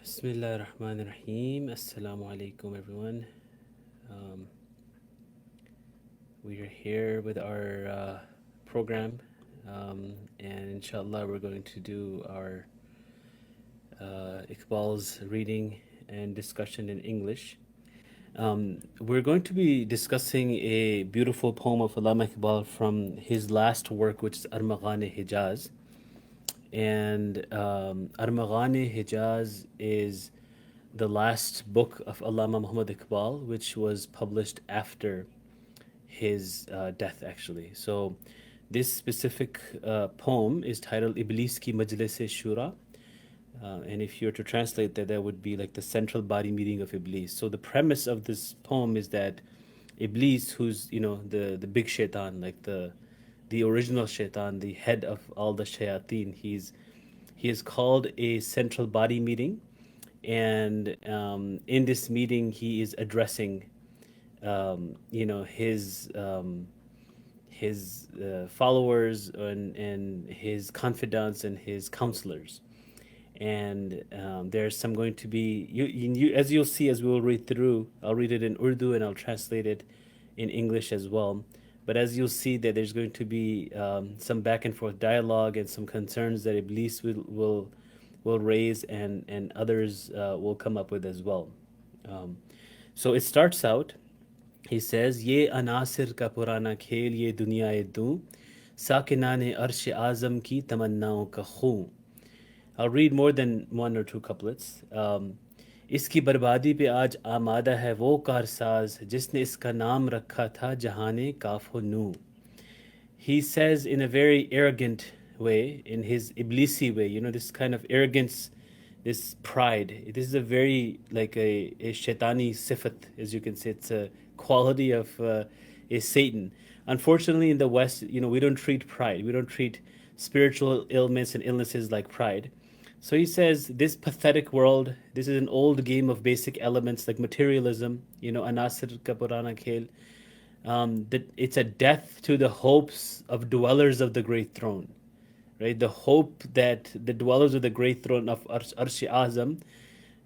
Bismillah ar-Rahman ar-Rahim. Assalamu alaikum, everyone. Um, we are here with our program, and inshallah, we're going to do our Iqbal's reading and discussion in English. We're going to be discussing a beautiful poem of Allama Iqbal from his last work, which is Armaghan Hijaz. And Armaghan Hijaz is the last book of Allama Muhammad Iqbal, which was published after his death, actually. So, this specific poem is titled Iblis ki Majlis Shura. And if you were to translate that, that would be like the central body meeting of Iblis. So, the premise of this poem is that Iblis, who's the big shaitan, like the original shaitan, the head of all the shayateen, he is called a central body meeting, and in this meeting he is addressing his followers and his confidants and his counselors. And there's some going to be as you'll see as we will read through. I'll read it in Urdu and I'll translate it in English as well. But as you'll see that there's going to be some back and forth dialogue and some concerns that Iblis will raise, and others will come up with as well. So it starts out. He says, "Ye anasir ka purana khel, ye dunya du, sakinane arsh azam ki tamannao ka khoo." I'll read more than one or two couplets. इसकी बर्बादी पे आज आमादा है वो कारसाज जिसने इसका नाम रखा था जहाने काफो नू. He says in a very arrogant way, in his Iblisi way, this kind of arrogance, this pride. This is a very, like a shaitani sifat, as you can say. It's a quality of a Satan. Unfortunately, in the West, we don't treat pride. We don't treat spiritual ailments and illnesses like pride. So he says, this pathetic world, this is an old game of basic elements like materialism, anasir ka purana khel, that it's a death to the hopes of dwellers of the great throne, right? The hope that the dwellers of the great throne of Arsh Azam,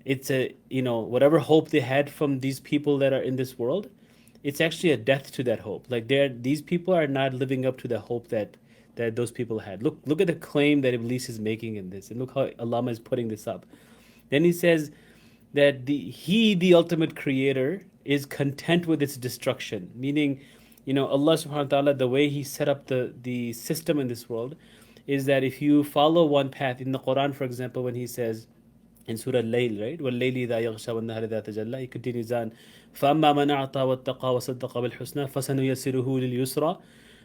it's whatever hope they had from these people that are in this world, it's actually a death to that hope. Like these people are not living up to the hope that those people had. Look at the claim that Iblis is making in this, and look how Allama is putting this up. Then he says that the ultimate creator, is content with its destruction. Meaning, Allah subhanahu wa ta'ala, the way He set up the system in this world, is that if you follow one path, in the Quran, for example, when He says in Surah Layl, right? وَاللَّيْلِ إِذَا يَغْشَى وَالنَّهَارِ إِذَا تَجَلَّى, He continues on, فَأَمَّا مَنْ أَعْطَى وَاتَّقَى وَصَدَّقَ بِالْحُسْنَى فَسَنُيَسِّرُهُ لِلْيُسْرَى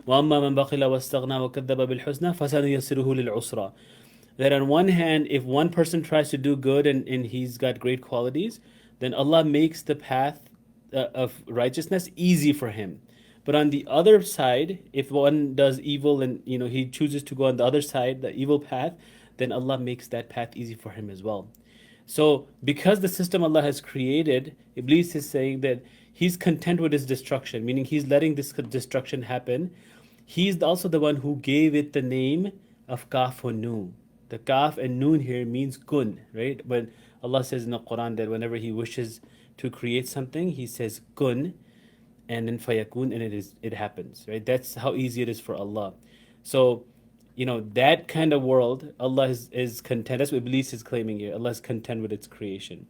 وَأَمَّا مَنْ بَخِلَ وَاسْتَغْنَى وَكَذَّبَ بِالْحُسْنَى فَسَنُيَسِّرُهُ لِلْعُسْرَى. That on one hand, if one person tries to do good and he's got great qualities, then Allah makes the path of righteousness easy for him. But on the other side, if one does evil and he chooses to go on the other side, the evil path, then Allah makes that path easy for him as well. So because the system Allah has created, Iblis is saying that he's content with his destruction, meaning he's letting this destruction happen. He's also the one who gave it the name of Kaf or Noon. The Kaf and Noon here means kun, right? But Allah says in the Quran that whenever He wishes to create something, He says kun, and then fayakun, and it happens, right? That's how easy it is for Allah. So, that kind of world, Allah is content. That's what Iblis is claiming here. Allah is content with its creation.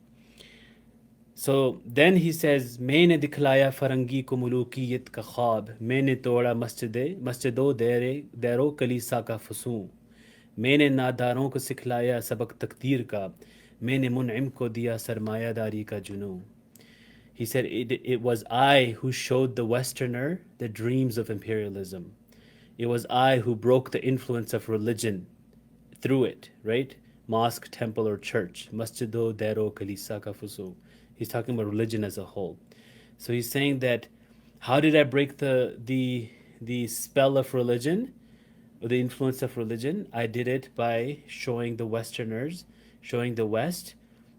So then he says, मैंने दिखलाया फरंगी को मुलूकियत का ख्वाब, मैंने तोड़ा मस्जिदों देरों कलीसा का फसूं, मैंने नादारों को सिखलाया सबक तकदीर का, मैंने मुनइम को दिया सरमायादारी का जुनून. He said, it was I who showed the Westerner the dreams of imperialism. It was I who broke the influence of religion through it, right? Mosque, temple, or church. Masjido, dero, kalisa ka fusu. He's talking about religion as a whole. So he's saying that, how did I break the spell of religion, or the influence of religion? I did it by showing the Westerners, showing the West,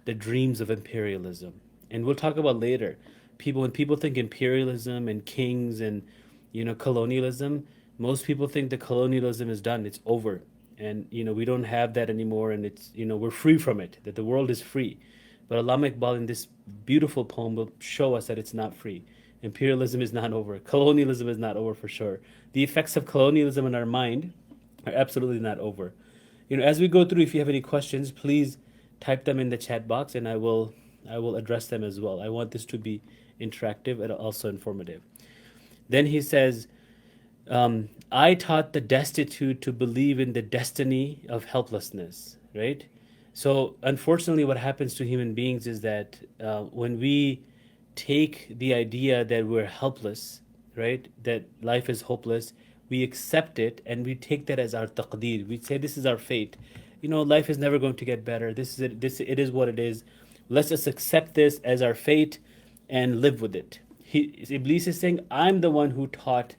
the dreams of imperialism. And we'll talk about later. When people think imperialism and kings and colonialism, most people think the colonialism is done, it's over. and we don't have that anymore, and it's we're free from it, that the world is free. But Allama Iqbal in this beautiful poem will show us that it's not free. Imperialism is not over. Colonialism is not over for sure. The effects of colonialism in our mind are absolutely not over. As we go through, if you have any questions, please type them in the chat box, and I will address them as well. I want this to be interactive and also informative. Then he says, I taught the destitute to believe in the destiny of helplessness, right? So, unfortunately, what happens to human beings is that when we take the idea that we're helpless, right, that life is hopeless, we accept it and we take that as our taqdeer. We say this is our fate. Life is never going to get better. This is it. It is what it is. Let's just accept this as our fate and live with it. Iblis is saying, I'm the one who taught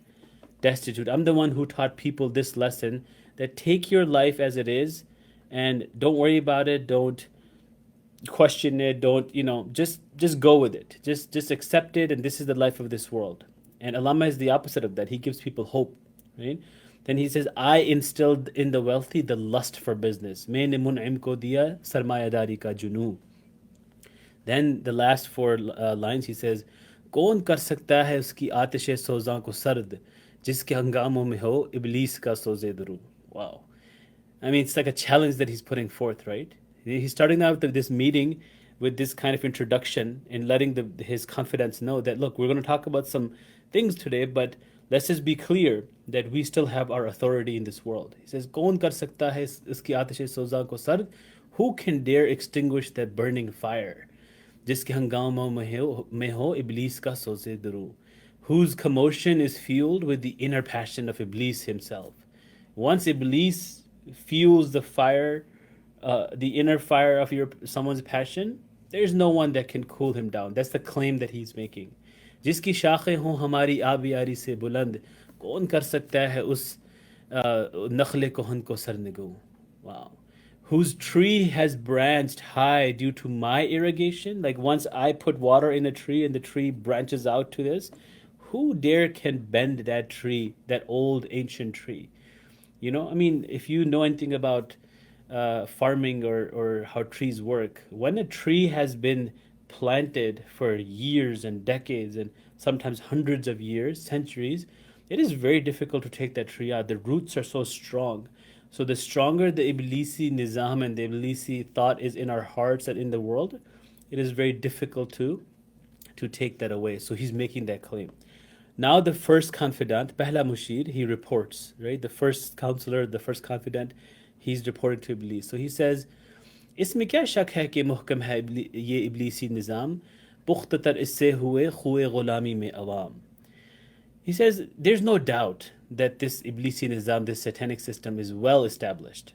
destitute. I'm the one who taught people this lesson, that take your life as it is and don't worry about it. Don't question it. Don't, just go with it. Just accept it. And this is the life of this world. And Allama is the opposite of that. He gives people hope, right? Then he says, I instilled in the wealthy the lust for business. Maine mun'im ko diya sarmayadari ka junoo. Then the last four lines, he says, कौन कर सकता है उसकी आतिश सोज़ां को सर्द जिसके हंगामों में हो इबलीस का सोज़े दरू. Wow. I mean, it's like a challenge that he's putting forth, right? He's starting out this meeting with this kind of introduction and letting his confidants know that, look, we're going to talk about some things today, but let's just be clear that we still have our authority in this world. He says, कौन कर सकता है इसकी आतिश सोज़ां को सर्द? Who can dare extinguish that burning fire? जिसके हंगामों में हो इबलीस का सोज़े दरू. Whose commotion is fueled with the inner passion of Iblis himself. Once Iblis fuels the fire, the inner fire of someone's passion, there's no one that can cool him down. That's the claim that he's making. जिसकी शाखें हों हमारी आबियारी से बुलंद कौन कर सकता है उस नखले कोहन को सरनगू. Wow. Whose tree has branched high due to my irrigation. Like once I put water in a tree and the tree branches out to this, who dare can bend that tree, that old ancient tree? I mean, if you know anything about farming or how trees work, when a tree has been planted for years and decades and sometimes hundreds of years, centuries, it is very difficult to take that tree out. The roots are so strong. So the stronger the Iblisi nizam and the Iblisi thought is in our hearts and in the world, it is very difficult to take that away. So he's making that claim. Now the first confidant, Pehla Mushir, he reports, right? The first counselor, the first confidant, he's reporting to Iblis. So he says, इसमें क्या शक है कि मुहकम है ये इब्लीसी निज़ाम पुख्तर इससे हुए खुए गुलामी में अवाम. He says, there's no doubt that this Iblisi Nizam, this satanic system, is well established.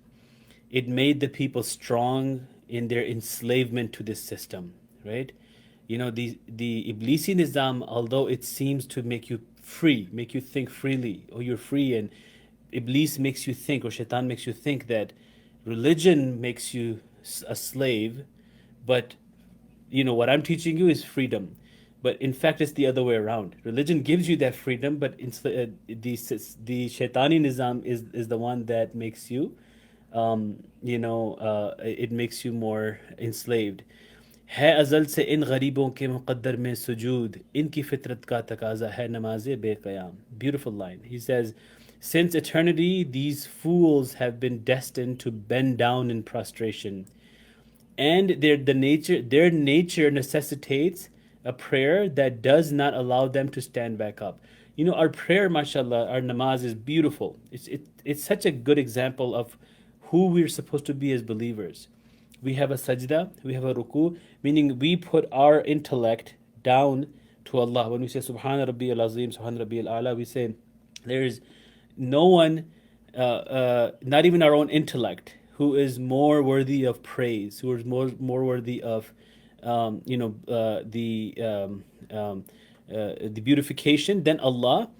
It made the people strong in their enslavement to this system, right? The Iblisi Nizam, although it seems to make you free, make you think freely, or you're free, and Iblis makes you think, or Shaitan makes you think that religion makes you a slave, but what I'm teaching you is freedom. But in fact, it's the other way around. Religion gives you that freedom, but the Shaitani Nizam is the one that makes you, it makes you more enslaved. है अज़ल से इन गरीबों के मुक़द्दर में सुजूद इनकी फितरत का तकाज़ा है नमाज़े बेक़याम. Beautiful line. He says, since eternity, these fools have been destined to bend down in prostration, and their nature necessitates a prayer that does not allow them to stand back up. Our prayer, mashallah, our namaz is beautiful. It's such a good example of who we're supposed to be as believers. We have a sajda, we have a ruku, meaning we put our intellect down to Allah. When we say Subhana Rabbiyal Azim, Subhana Rabbiyal A'la, we say there is no one, not even our own intellect, who is more worthy of praise, who is more worthy of the beautification than Allah.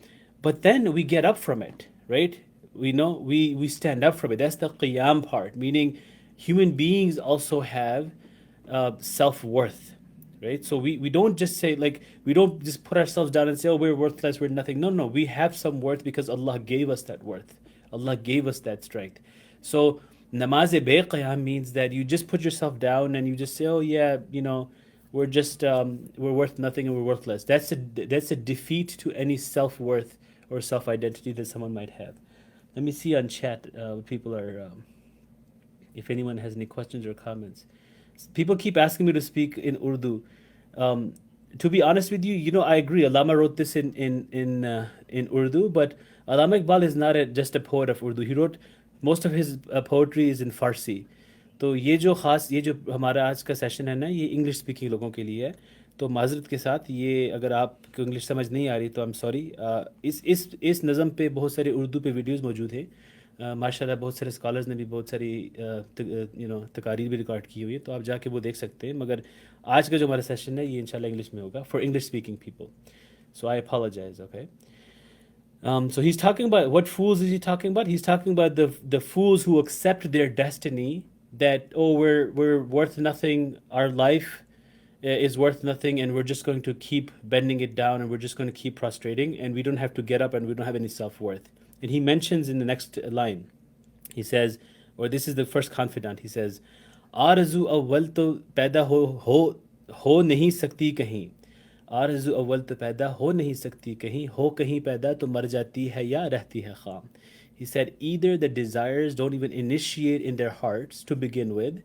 But then we get up from it, right? We stand up from it. That's the qiyam part, meaning human beings also have self-worth, right? So we don't just say, we don't just put ourselves down and say, oh, we're worthless, we're nothing. No, we have some worth because Allah gave us that worth. Allah gave us that strength. So namaz-e-be-qiyam means that you just put yourself down and you just say, oh yeah, we're just we're worth nothing and we're worthless. That's a defeat to any self-worth or self-identity that someone might have. Let me see on chat what people are if anyone has any questions or comments. People keep asking me to speak in Urdu. Um, to be honest with you, I agree. Allama wrote this in Urdu, but Allama Iqbal is not just a poet of Urdu. He wrote most of his poetry is in Farsi. तो ये जो हमारा आज का session है ना, ये English speaking लोगों के लिए है. तो माजरत के साथ, ये अगर आपको इंग्लिश समझ नहीं आ रही तो आई एम सॉरी. इस नज़म पे बहुत सारे उर्दू पे वीडियोस मौजूद हैं. माशाल्लाह बहुत सारे स्कॉलर्स ने भी बहुत सारी तकारीर भी रिकॉर्ड की हुई है, तो आप जाके वो देख सकते हैं. मगर आज का जो हमारा सेशन है ये इंशाल्लाह इंग्लिश में होगा for English speaking people. So I apologize. Okay. So he's talking about what fools is he talking about? He's talking about the fools who accept their destiny, that oh, we're worth nothing, our life is worth nothing, and we're just going to keep bending it down, and we're just going to keep prostrating, and we don't have to get up, and we don't have any self-worth. And he mentions in the next line, he says, or this is the first confidant, he says, आरज़ू अव्वल तो पैदा हो नहीं सकती कहीं. आरज़ू अव्वल तो पैदा हो नहीं सकती कहीं, हो कहीं पैदा तो मर जाती है या रहती है ख़ाम. He said, either the desires don't even initiate in their hearts to begin with.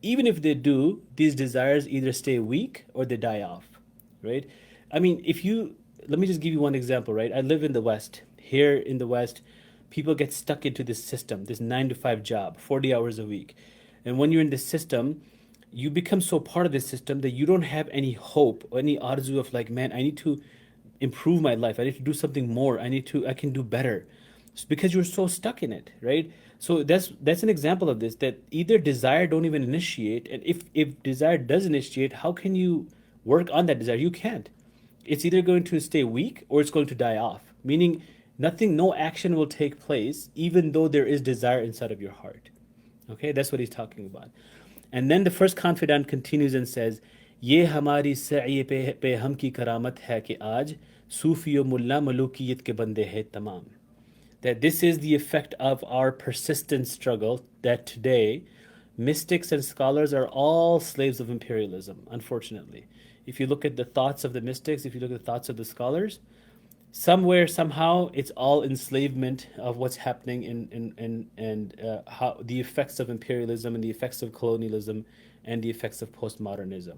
Even if they do, these desires either stay weak or they die off, right? I mean, let me just give you one example, right? I live in the West. Here in the West, people get stuck into this system, this 9 to 5 job, 40 hours a week. And when you're in this system, you become so part of this system that you don't have any hope or any arzu of like, man, I need to improve my life. I need to do something more. I can do better. It's because you're so stuck in it, right? So that's an example of this, that either desire don't even initiate, and if desire does initiate, how can you work on that desire? You can't. It's either going to stay weak or it's going to die off, meaning no action will take place even though there is desire inside of your heart. Okay, that's what he's talking about. And then the first confidant continues and says, ये हमारी सई पे हम की करामत है कि आज सूफी मुल्ला मलूकियत के बंदे हैं तमाम. That this is the effect of our persistent struggle, that today mystics and scholars are all slaves of imperialism, unfortunately. If you look at the thoughts of the mystics, if you look at the thoughts of the scholars, somewhere, somehow, it's all enslavement of what's happening and how the effects of imperialism and the effects of colonialism and the effects of postmodernism.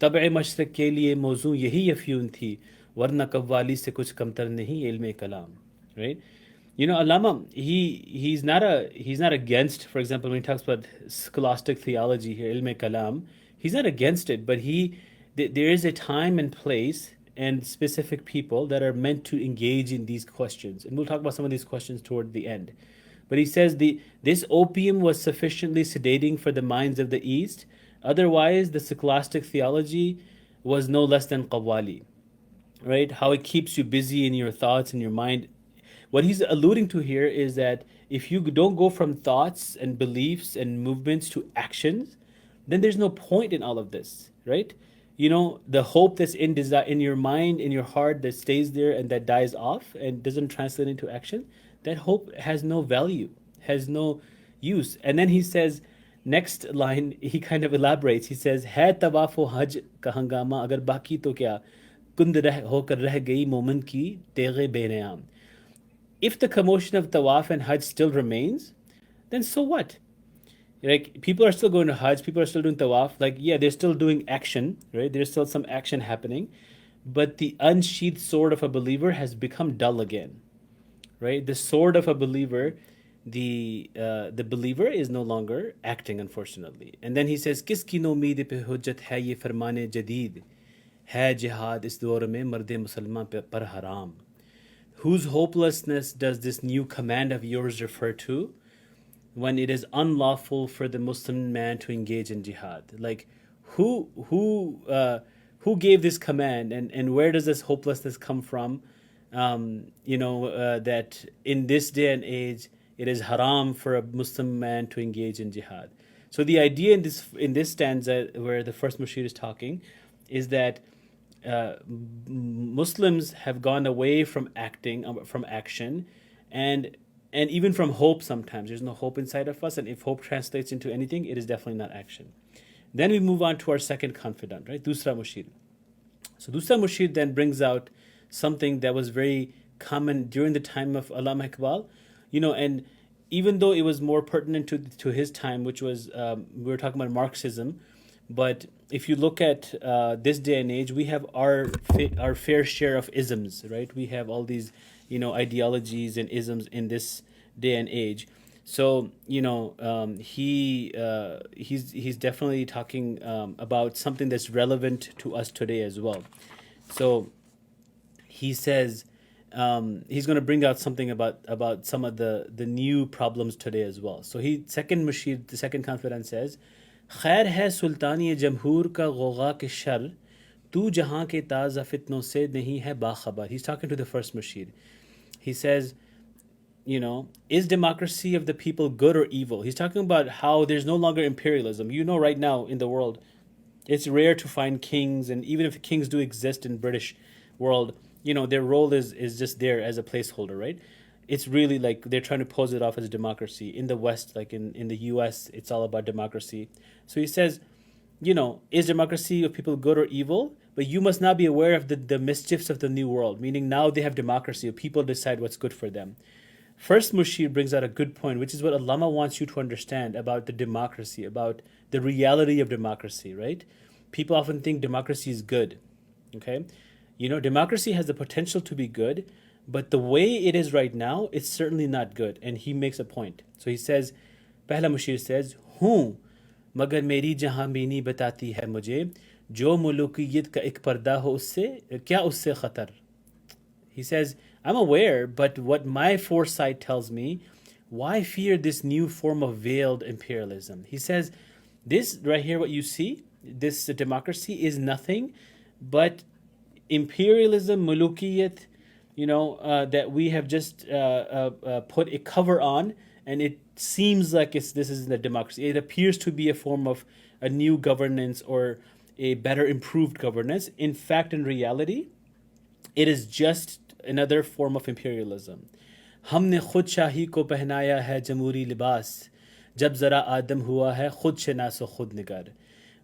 तबअ मशरक़ के लिए मौजू यही अफ्यून थी, वरना कव्वाली से कुछ कमतर नहीं इल्म कलाम. Right? Allama, he's not against, for example, when he talks about scholastic theology here, ilm kalam, he's not against it, but there is a time and place and specific people that are meant to engage in these questions. And we'll talk about some of these questions toward the end. But he says this opium was sufficiently sedating for the minds of the East. Otherwise, the scholastic theology was no less than qawwali. Right? How it keeps you busy in your thoughts and your mind. What he's alluding to here is that if you don't go from thoughts and beliefs and movements to actions, then there's no point in all of this, right? The hope that's in desire, in your mind, in your heart, that stays there and that dies off and doesn't translate into action, that hope has no value, has no use. And then he says, next line, he kind of elaborates. He says, "Hai tawaf o haj ka hangama, agar baki to kya, kund hokar reh gayi momen ki teghe benayam." If the commotion of tawaf and hajj still remains, then so what? Like, people are still going to hajj, people are still doing tawaf. Like, yeah, they're still doing action, right? There's still some action happening, but the unsheathed sword of a believer has become dull again, right? The sword of a believer, the believer is no longer acting, unfortunately. And then he says, "Kiski no umeed pe hujjat hai ye farmane jadid, hai jihad is dawr mein marde musalman par haram." Whose hopelessness does this new command of yours refer to, when it is unlawful for the Muslim man to engage in jihad? Like, who gave this command, and where does this hopelessness come from? That in this day and age, it is haram for a Muslim man to engage in jihad. So the idea in this stanza where the first Mushir is talking is that Muslims have gone away from action, and And even from hope, sometimes there's no hope inside of us. And if hope translates into anything, it is definitely not action. Then we move on to our second confidant, right? Dusra Mushir. So Dusra Mushir then brings out something that was very common during the time of Allama Iqbal, and even though it was more pertinent to his time, which was, we were talking about Marxism, but if you look at this day and age, we have our fair share of isms, right? We have all these, ideologies and isms in this day and age. So he's definitely talking about something that's relevant to us today as well. So he says he's going to bring out something about some of the new problems today as well. So the second confidant says, खैर है सुल्तानी जमहूर का गोगा के sir तू जहाँ के ताज़ा फितनों से नहीं है बाखबर. He's talking to the first Mushir. He says, is democracy of the people good or evil? He's talking about how there's no longer imperialism. Right now in the world, it's rare to find kings, and even if kings do exist in British world, their role is just there as a placeholder, right? It's really like they're trying to pose it off as a democracy. In the West, like in the US, it's all about democracy. So he says, is democracy of people good or evil? But you must not be aware of the mischiefs of the new world, meaning now they have democracy, people decide what's good for them. First Mushir brings out a good point, which is what Allama wants you to understand about the democracy, about the reality of democracy, right? People often think democracy is good, okay? Democracy has the potential to be good, but the way it is right now, it's certainly not good. And he makes a point. So he says, Pehla Mushir says, हूँ मगर मेरी जहाँ बीनी बताती है मुझे जो मुलूकियत का एक पर्दा हो उससे क्या उससे खतर. He says, I'm aware, but what my foresight tells me, why fear this new form of veiled imperialism? He says, this right here, what you see, this democracy is nothing but imperialism, mulukiyat, that we have just put a cover on, and it seems like this isn't a democracy. It appears to be a form of a new governance or a better improved governance. In fact, in reality, it is just another form of imperialism. हमने खुद शाही को पहनाया है जमहूरी लिबास जब जरा आदम हुआ है खुद शनास व खुद निगर.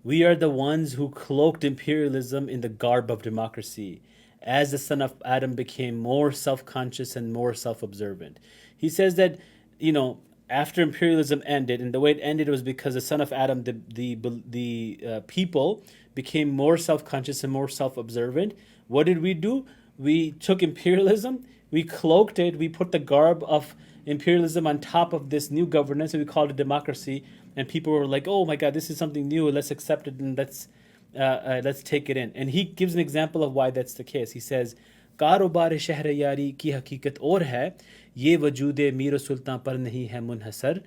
We are the ones who cloaked imperialism in the garb of democracy as the son of Adam became more self-conscious and more self-observant. He says that, after imperialism ended, and the way it ended was because the son of Adam, the people, became more self-conscious and more self-observant. What did we do? We took imperialism, we cloaked it, we put the garb of imperialism on top of this new governance, and we called it democracy. And people were like, "Oh my God, this is something new. Let's accept it and let's take it in." And he gives an example of why that's the case. He says, "कारोबार शहर यारी की हकीकत और है, ये वजूद मीर सुल्तान पर नहीं है मुनहसर."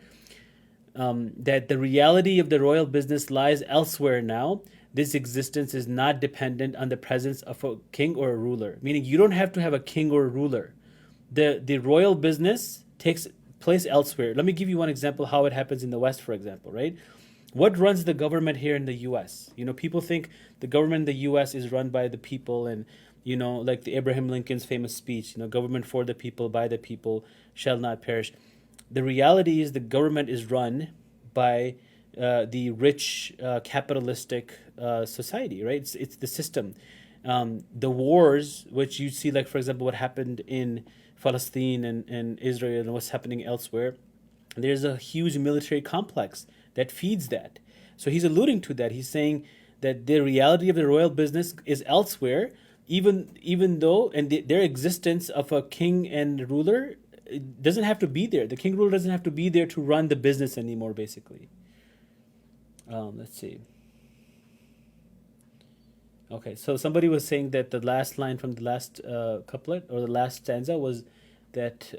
That the reality of the royal business lies elsewhere now. This existence is not dependent on the presence of a king or a ruler. Meaning, you don't have to have a king or a ruler. The royal business takes place elsewhere. Let me give you one example how it happens in the West, for example, right? What runs the government here in the US? People think the government in the US is run by the people, and like the Abraham Lincoln's famous speech, government for the people, by the people, shall not perish. The reality is the government is run by the rich capitalistic society, right? It's the system. The wars, which you see, like for example, what happened in Palestine and Israel and what's happening elsewhere, there's a huge military complex that feeds that. So he's alluding to that. He's saying that the reality of the royal business is elsewhere, even though, and their existence of a king and ruler, it doesn't have to be there. The king ruler doesn't have to be there to run the business anymore, basically. Let's see. Okay, so somebody was saying that the last line from the last couplet or the last stanza was that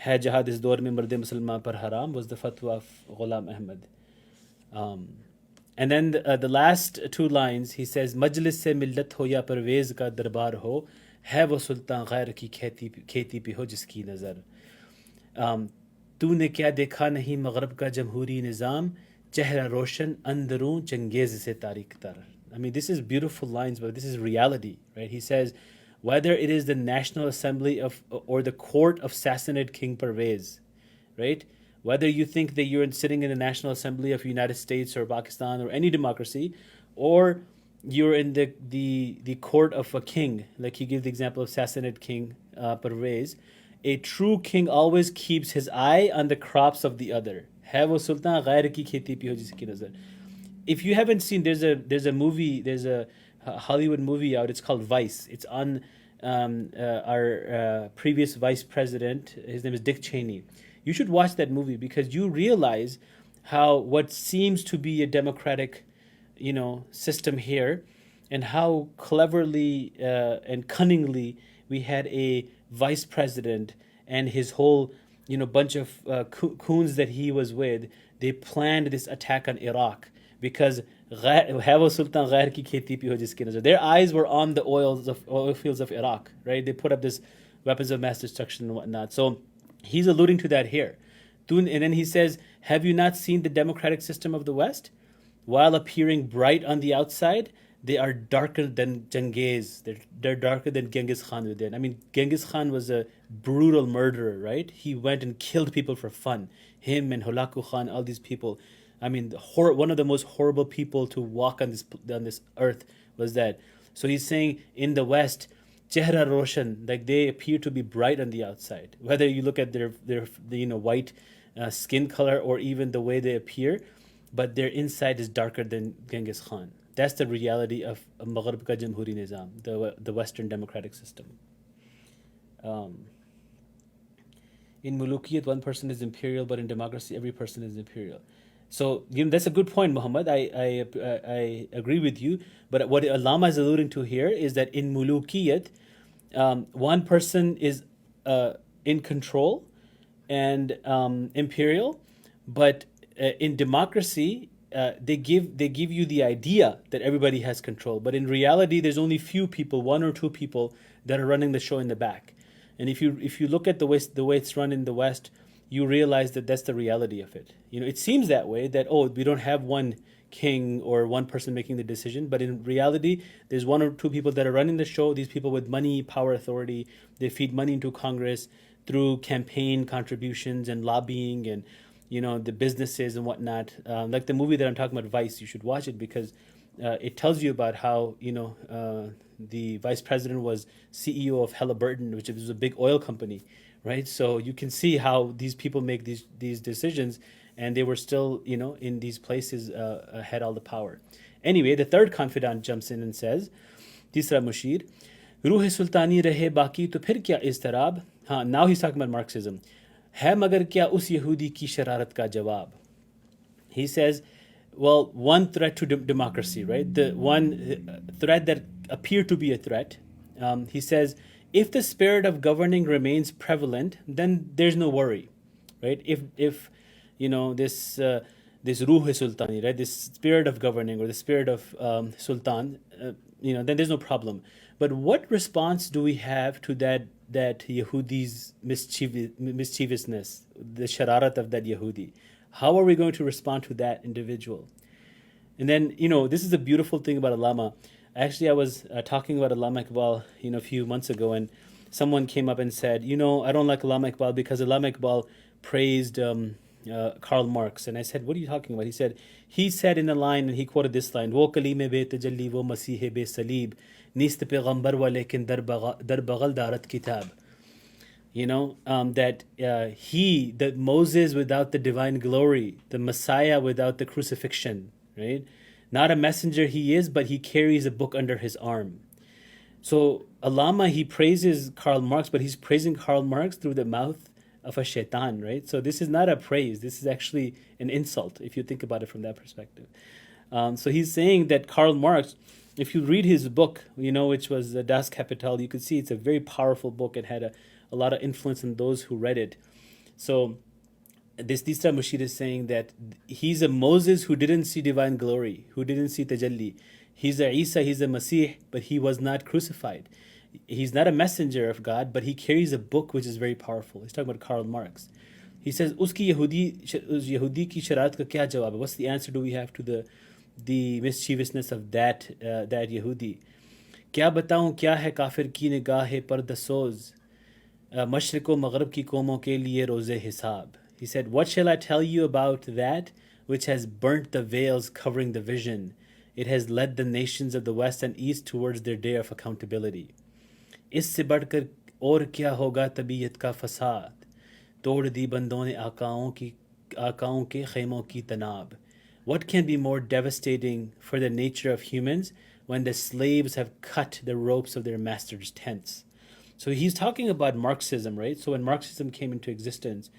है जहाद इस दौर में मर्द मुसलमान पर हराम was the fatwa of Ghulam Ahmad. And then the last two lines, he says, मजलिस से मिल्लत हो या परवेज़ का दरबार हो है वो सुल्तान गैर की खेती पे हो जिसकी नज़र. तूने क्या देखा नहीं मगरब का जमहूरी निज़ाम चेहरा रोशन अंदरों चंगेज़ से तारीख तर. I mean, this is beautiful lines, but this is reality, right? He says, whether it is the National Assembly of or the court of Sassanid King Pervez, right? Whether you think that you're sitting in the National Assembly of the United States or Pakistan or any democracy, or you're in the court of a king, like he gives the example of Sassanid King Pervez, a true king always keeps his eye on the crops of the other. है वो सुल्तान गैर की खेती पे हो जिसकी नजर. If you haven't seen, there's a movie, there's a Hollywood movie out. It's called Vice. It's on our previous vice president. His name is Dick Cheney. You should watch that movie because you realize how what seems to be a democratic, system here, and how cleverly and cunningly we had a vice president and his whole, bunch of coons that he was with. They planned this attack on Iraq because their eyes were on the oil fields of Iraq, right? They put up this weapons of mass destruction and whatnot. So he's alluding to that here. And then he says, have you not seen the democratic system of the West? While appearing bright on the outside, they are darker than Genghis. They're darker than Genghis Khan within. I mean, Genghis Khan was a brutal murderer, right? He went and killed people for fun. Him and Hulaku Khan, all these people. I mean, one of the most horrible people to walk on this earth was that. So he's saying in the West, Chehra Roshan, like they appear to be bright on the outside. Whether you look at their white skin color or even the way they appear, but their inside is darker than Genghis Khan. That's the reality of Maghrib ka Jamhuri Nizam, the Western democratic system. In Mulukiyat, one person is imperial, but in democracy, every person is imperial. So that's a good point, Muhammad. I agree with you. But what Allama is alluding to here is that in Mulukiyat, one person is in control and imperial, but in democracy, they give you the idea that everybody has control, but in reality, there's only few people, one or two people, that are running the show in the back. And if you look at the way it's run in the West, you realize that that's the reality of it. It seems that way, that we don't have one king or one person making the decision, but in reality, there's one or two people that are running the show. These people with money, power, authority, they feed money into Congress through campaign contributions and lobbying and the businesses and whatnot. Like the movie that I'm talking about, Vice, you should watch it because it tells you about how the vice president was CEO of Halliburton, which is a big oil company, right? So you can see how these people make these decisions, and they were still in these places, had all the power. Anyway, the third confidant jumps in and says, Tisra Mushir, Ruh Sultani rahe baki to phir kya istarab? Now he's talking about Marxism. है मगर क्या उस यहूदी की शरारत का जवाब? He says, well, one threat to democracy, right? The one threat that appeared to be a threat. He says, if the spirit of governing remains prevalent, then there's no worry, right? If this ruh sultani, right, this spirit of governing or the spirit of sultan, then there's no problem. But what response do we have to that Yehudi's mischievousness, the shararat of that Yehudi? How are we going to respond to that individual? And then, this is a beautiful thing about Allama. Actually, I was talking about Allama Iqbal, a few months ago, and someone came up and said, I don't like Allama Iqbal because Allama Iqbal praised Karl Marx. And I said, what are you talking about? He said in a line, and he quoted this line, wo kalime be tajalli wo masih be salib nist peyghambar wa lekin dar bagal darat kitab. That Moses without the divine glory, the Messiah without the crucifixion, right? Not a messenger he is, but he carries a book under his arm. So Allama, he praises Karl Marx, but he's praising Karl Marx through the mouth of a shaitan, right? So this is not a praise. This is actually an insult, if you think about it from that perspective. So he's saying that Karl Marx, if you read his book, which was Das Kapital, you could see it's a very powerful book. It had a lot of influence on those who read it. So this Tisra Mushir is saying that he's a Moses who didn't see divine glory, who didn't see tajalli. He's a Isa, he's a Masih, but he was not crucified. He's not a messenger of God, but he carries a book which is very powerful. He's talking about Karl Marx. He says, Uski Yehudi ki sharaat ka kya jawab? What's the answer do we have to the mischievousness of that Yehudi? क्या बताऊँ क्या है काफिर की निगाह पर्दसोज मशरिक़ व मग़रिब की कौमों के लिए रोज़े हिसाब. He said, what shall I tell you about that which has burnt the veils covering the vision? It has led the nations of the west and east towards their day of accountability. इससे बढ़कर और क्या होगा तबीयत का फसाद, तोड़ दी बंदों ने आकाओं के खेमों की तनाब. What can be more devastating for the nature of humans when the slaves have cut the ropes of their masters' tents? So he's talking about Marxism, right? So when Marxism came into existence,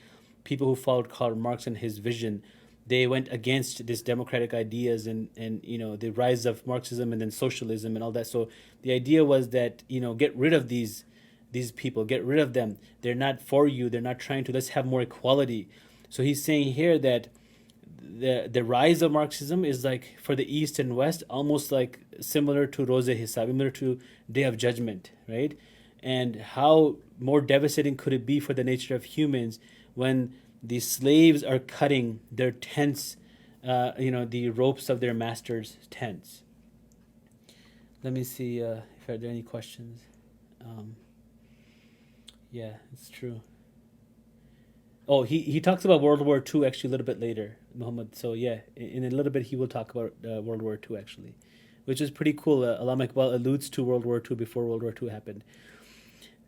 people who followed Karl Marx and his vision, they went against these democratic ideas and the rise of Marxism and then socialism and all that. So the idea was that get rid of these people, get rid of them. They're not for you. They're not trying to. Let's have more equality. So he's saying here that the rise of Marxism is like for the East and West, almost like similar to Roze Hisab, similar to Day of Judgment, right? And how more devastating could it be for the nature of humans when the slaves are cutting their tents, the ropes of their masters' tents. Let me see if there are any questions. Yeah, it's true. Oh, he talks about World War II actually a little bit later, Muhammad. So yeah, in a little bit he will talk about World War II actually, which is pretty cool. Allama Iqbal alludes to World War II before World War II happened.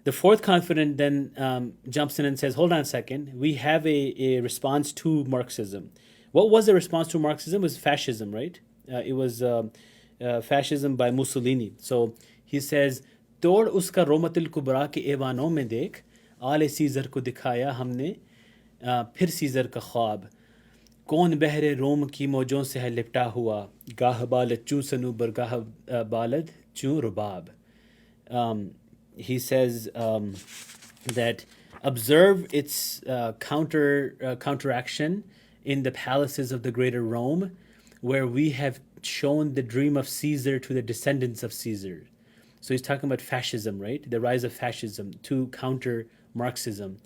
The fourth confidant then jumps in and says, hold on a second, we have a response to Marxism. What was the response to Marxism? It was fascism, right? It was fascism by Mussolini. So he says, तोड़ उसका रोमतुल कुबरा के ऐवानों में देख, आले scissor को दिखाया हमने फिर सीजर का ख्वाब, कौन बहरे रोम की मौजों से है लिपटा हुआ, गाह बालद चू सनूबर गाह बालद चू रुबाब. He says that observe its counteraction in the palaces of the greater Rome, where we have shown the dream of Caesar to the descendants of Caesar. So he's talking about fascism, right? The rise of fascism to counter Marxism.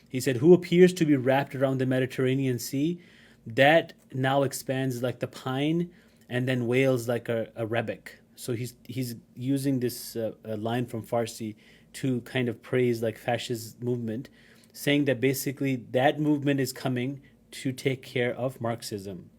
He said, who appears to be wrapped around the Mediterranean Sea, that now expands like the pine and then wails like a rebec. So he's using this line from Farsi to kind of praise like fascist movement, saying that basically that movement is coming to take care of Marxism.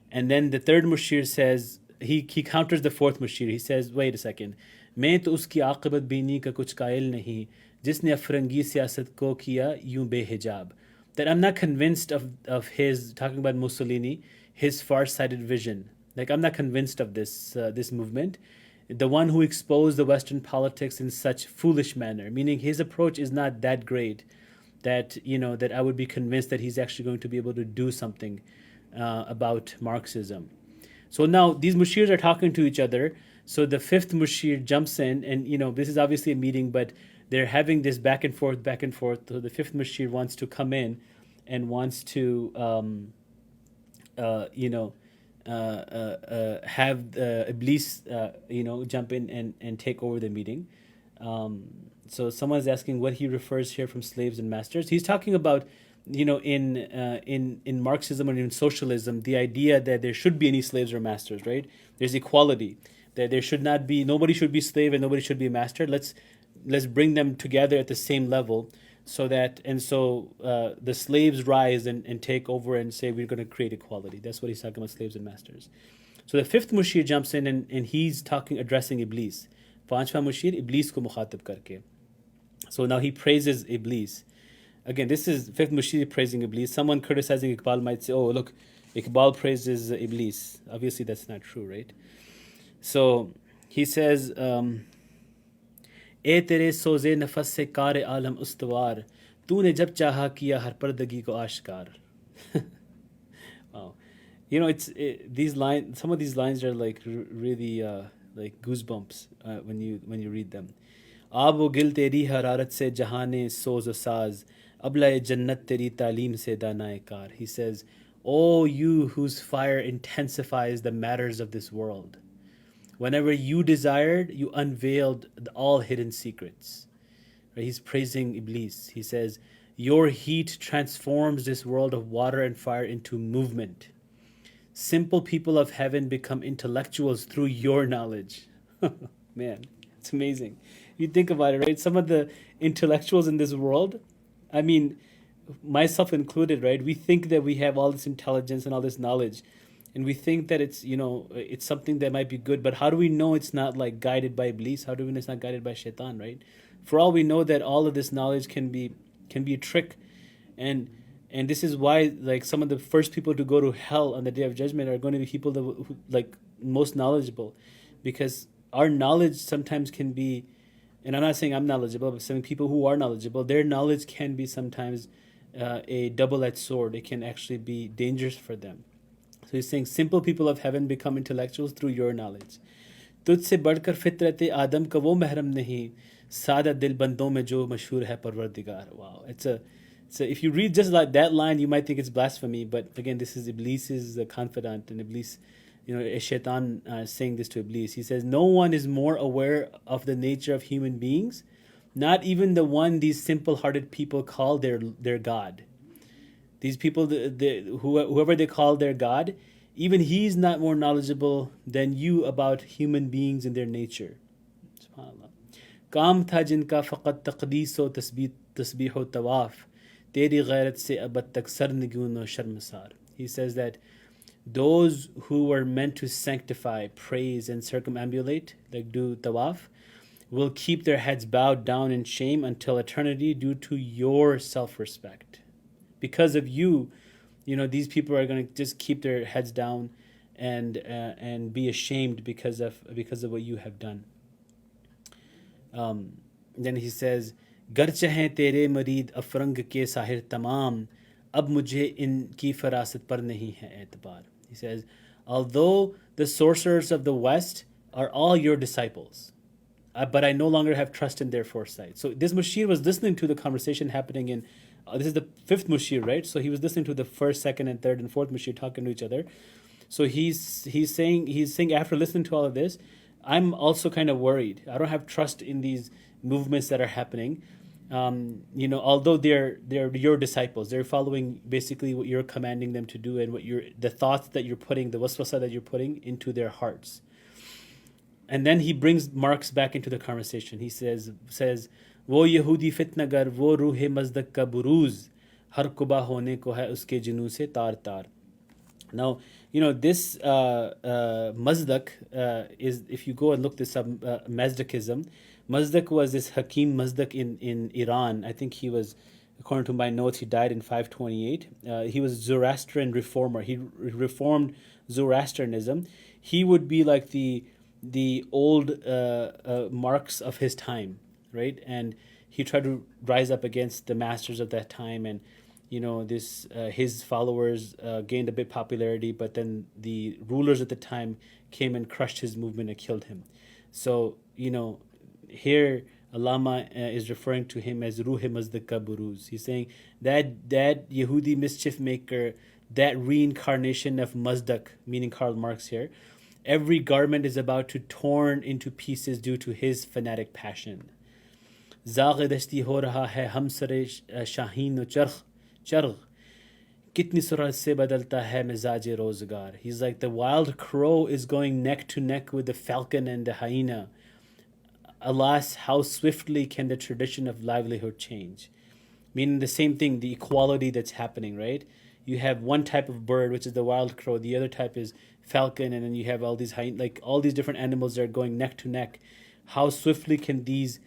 And then the third Mushir says, he counters the fourth Mushir. He says, wait a second, मैं तो उसकी आक़िबत बीनी का कुछ कायल नहीं, जिसने अफरंगी सियासत को किया यूं बेहिजाब. That I'm not convinced of his, talking about Mussolini, his far-sighted vision. Like, I'm not convinced of this movement. The one who exposed the Western politics in such foolish manner, meaning his approach is not that great that, that I would be convinced that he's actually going to be able to do something about Marxism. So now these Mushirs are talking to each other. So the fifth Mushir jumps in, and this is obviously a meeting, but they're having this back and forth. So the fifth Mushir wants to come in and wants to, have Iblis, jump in and take over the meeting. So someone's asking what he refers here from slaves and masters. He's talking about, in Marxism and in socialism, the idea that there should be any slaves or masters, right? There's equality, that there should not be, nobody should be slave and nobody should be master. Let's bring them together at the same level, so that the slaves rise and take over and say we're going to create equality. That's what he's talking about, slaves and masters. So the fifth Mushir jumps in and he's addressing Iblis. Panchwa Mushir, Iblis ko mukhatab karke. So now he praises Iblis. Again, this is fifth Mushir praising Iblis. Someone criticizing Iqbal might say, oh, look, Iqbal praises Iblis. Obviously, that's not true, right? So he says, ए तेरे सोज़े नफस से car आलम उस्तवार, तूने जब चाहा किया हर पर्दगी को आश्कार. Wow. These lines, some of these lines are like really like goosebumps when you read them. आब व गिल तेरी हरारत से जहाने सोज़ व साज, अबलाए जन्नत तेरी तालीम से दानाए car. He says, oh, you whose fire intensifies the matters of this world. Whenever you desired, you unveiled all hidden secrets. Right? He's praising Iblis. He says, your heat transforms this world of water and fire into movement. Simple people of heaven become intellectuals through your knowledge. Man. It's amazing. You think about it, right? Some of the intellectuals in this world, I mean, myself included, right? We think that we have all this intelligence and all this knowledge, and we think that it's, it's something that might be good. But how do we know it's not like guided by Iblis? How do we know it's not guided by Shaitan, right? For all we know, that all of this knowledge can be a trick, and this is why, like, some of the first people to go to hell on the day of judgment are going to be people that who, like, most knowledgeable, because our knowledge sometimes can be, and I'm not saying I'm knowledgeable, but some people who are knowledgeable, their knowledge can be sometimes a double-edged sword. It can actually be dangerous for them. So he's saying simple people of heaven become intellectuals through your knowledge. तुझसे बढ़कर फितरत आदम का वो महरम नहीं, सादा दिल बंदों में जो मशहूर है परवरदिगार. Wow, so if you read just like that line, you might think it's blasphemy, but again, this is Iblis's confidant, and Iblis, a shaitan saying this to Iblis. He says, no one is more aware of the nature of human beings, not even the one these simple-hearted people call their God. These people, whoever they call their God, even he's not more knowledgeable than you about human beings and their nature. SubhanAllah. काम था जिनका फ़क़त तक़दीस व तस्बीह व तवाफ़, तेरी गैरत से अब तक सरनगून व शर्मसार. He says that those who were meant to sanctify, praise, and circumambulate, like do tawaf, will keep their heads bowed down in shame until eternity due to your self-respect. Because of you, these people are going to just keep their heads down and be ashamed because of what you have done. Then he says, गर्च हैं तेरे मरीद अफरंग के साहिर तमाम, अब मुझे इनकी फरासत पर नहीं है एतबार. He says, although the sorcerers of the West are all your disciples, but I no longer have trust in their foresight. So this Mushir was listening to the conversation happening in, this is the fifth Mushir, right? So he was listening to the first, second, and third, and fourth Mushir talking to each other. So he's saying after listening to all of this, I'm also kind of worried. I don't have trust in these movements that are happening. Although they're your disciples, they're following basically what you're commanding them to do, and the thoughts that you're putting, the waswasa that you're putting into their hearts. And then he brings Marx back into the conversation. He says, वो यहूदी फितनागर वो रूह मज़दक का बुरूज हर कुबा होने को है उसके जुनू से तार तार. Now, this Mazdak is, if you go and look this up, Mazdakism. Mazdak was this Hakim Mazdak in Iran. I think he was, according to my notes, he died in 528. He was Zoroastrian reformer. He reformed Zoroastrianism. He would be like the old Marx of his time, right? And he tried to rise up against the masters of that time, and his followers gained a bit popularity, but then the rulers at the time came and crushed his movement and killed him. So, here Allama is referring to him as Ruh Mazdak ka Buruz. He's saying that Yehudi mischief maker, that reincarnation of Mazdak, meaning Karl Marx here, every garment is about to torn into pieces due to his fanatic passion. Zagh dashti ho raha hai hum sare shaheen o chargh, kitni surat se badalta hai mizaj rozgar. He's like, the wild crow is going neck to neck with the falcon and the hyena. Alas, how swiftly can the tradition of livelihood change? Meaning the same thing, the equality that's happening, right? You have one type of bird, which is the wild crow. The other type is falcon, and then you have all these all these different animals that are going neck to neck. How swiftly can these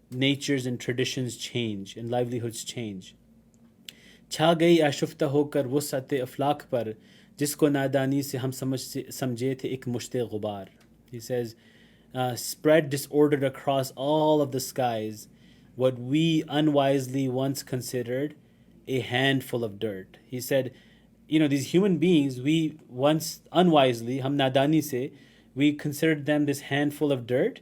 natures and traditions change and livelihoods change? छा गई आशुफ्ता होकर वुसअत अफलाक पर, जिसको नादानी से हम समझे थे एक मुश्ते गुबार. He says, spread disordered across all of the skies what we unwisely once considered a handful of dirt. He said, these human beings, we once unwisely, hum nadani se, we considered them this handful of dirt,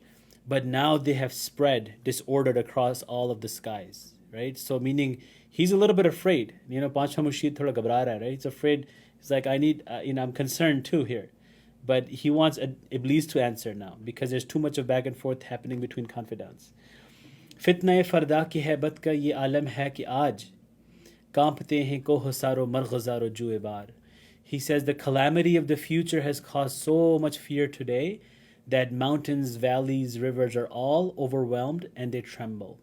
but now they have spread disordered across all of the skies, right? So meaning he's a little bit afraid. Panchwa Mushid thoda ghabra raha hai, right? He's afraid. He's like, I need, I'm concerned too here. But he wants Iblis to answer now, because there's too much of back and forth happening between confidants. फितना फरदा की हैबत का ये आलम है कि आज कांपते हैं कोह सारो मरगज़ारो जुए बार. He says the calamity of the future has caused so much fear today that mountains, valleys, rivers are all overwhelmed and they tremble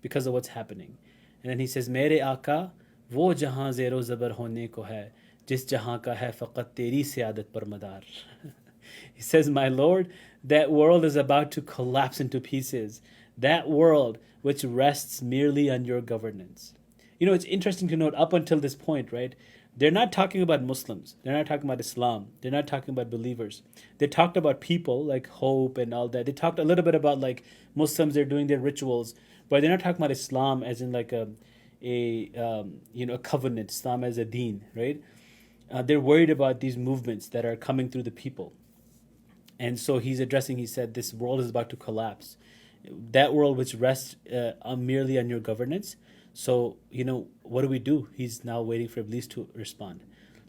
because of what's happening. And then he says, Mere Aka, wo jahan zero zabar hone ko hai, jis jahan ka hai faqat teri siyadat par madar. He says, My Lord, that world is about to collapse into pieces. That world which rests merely on your governance. You know, it's interesting to note up until this point, right? They're not talking about Muslims. They're not talking about Islam. They're not talking about believers. They talked about people like hope and all that. They talked a little bit about like Muslims, they're doing their rituals, but they're not talking about Islam as in like a covenant, Islam as a deen, right? They're worried about these movements that are coming through the people. And so he's addressing, he said, this world is about to collapse. That world which rests merely on your governance. So, what do? He's now waiting for Iblis to respond.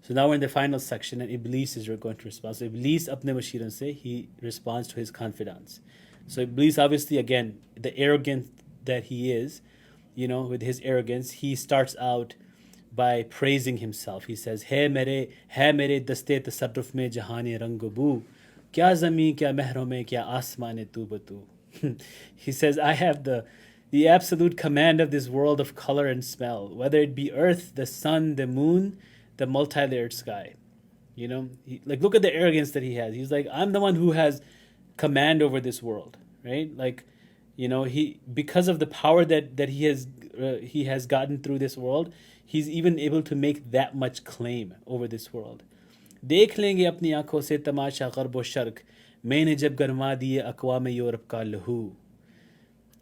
So now we're in the final section and Iblis is going to respond. So Iblis, apne mashiran se, he responds to his confidants. So Iblis, obviously, again, the arrogant that he is, with his arrogance, he starts out by praising himself. He says, Hai mere daste tasarruf mein jahani rangobu. Kya zami, kya mehro mein, kya asmane tu batu. He says, I have the absolute command of this world of color and smell, whether it be earth, the sun, the moon, the multi-layered sky. Look at the arrogance that he has. He's like, I'm the one who has command over this world, right? He, because of the power that he has gotten through this world, he's even able to make that much claim over this world. देख लेंगे अपनी आंखों से तमाशा गर्ब व shark मैंने जब गरमा दिए अक़वाम यूरोप का लहू.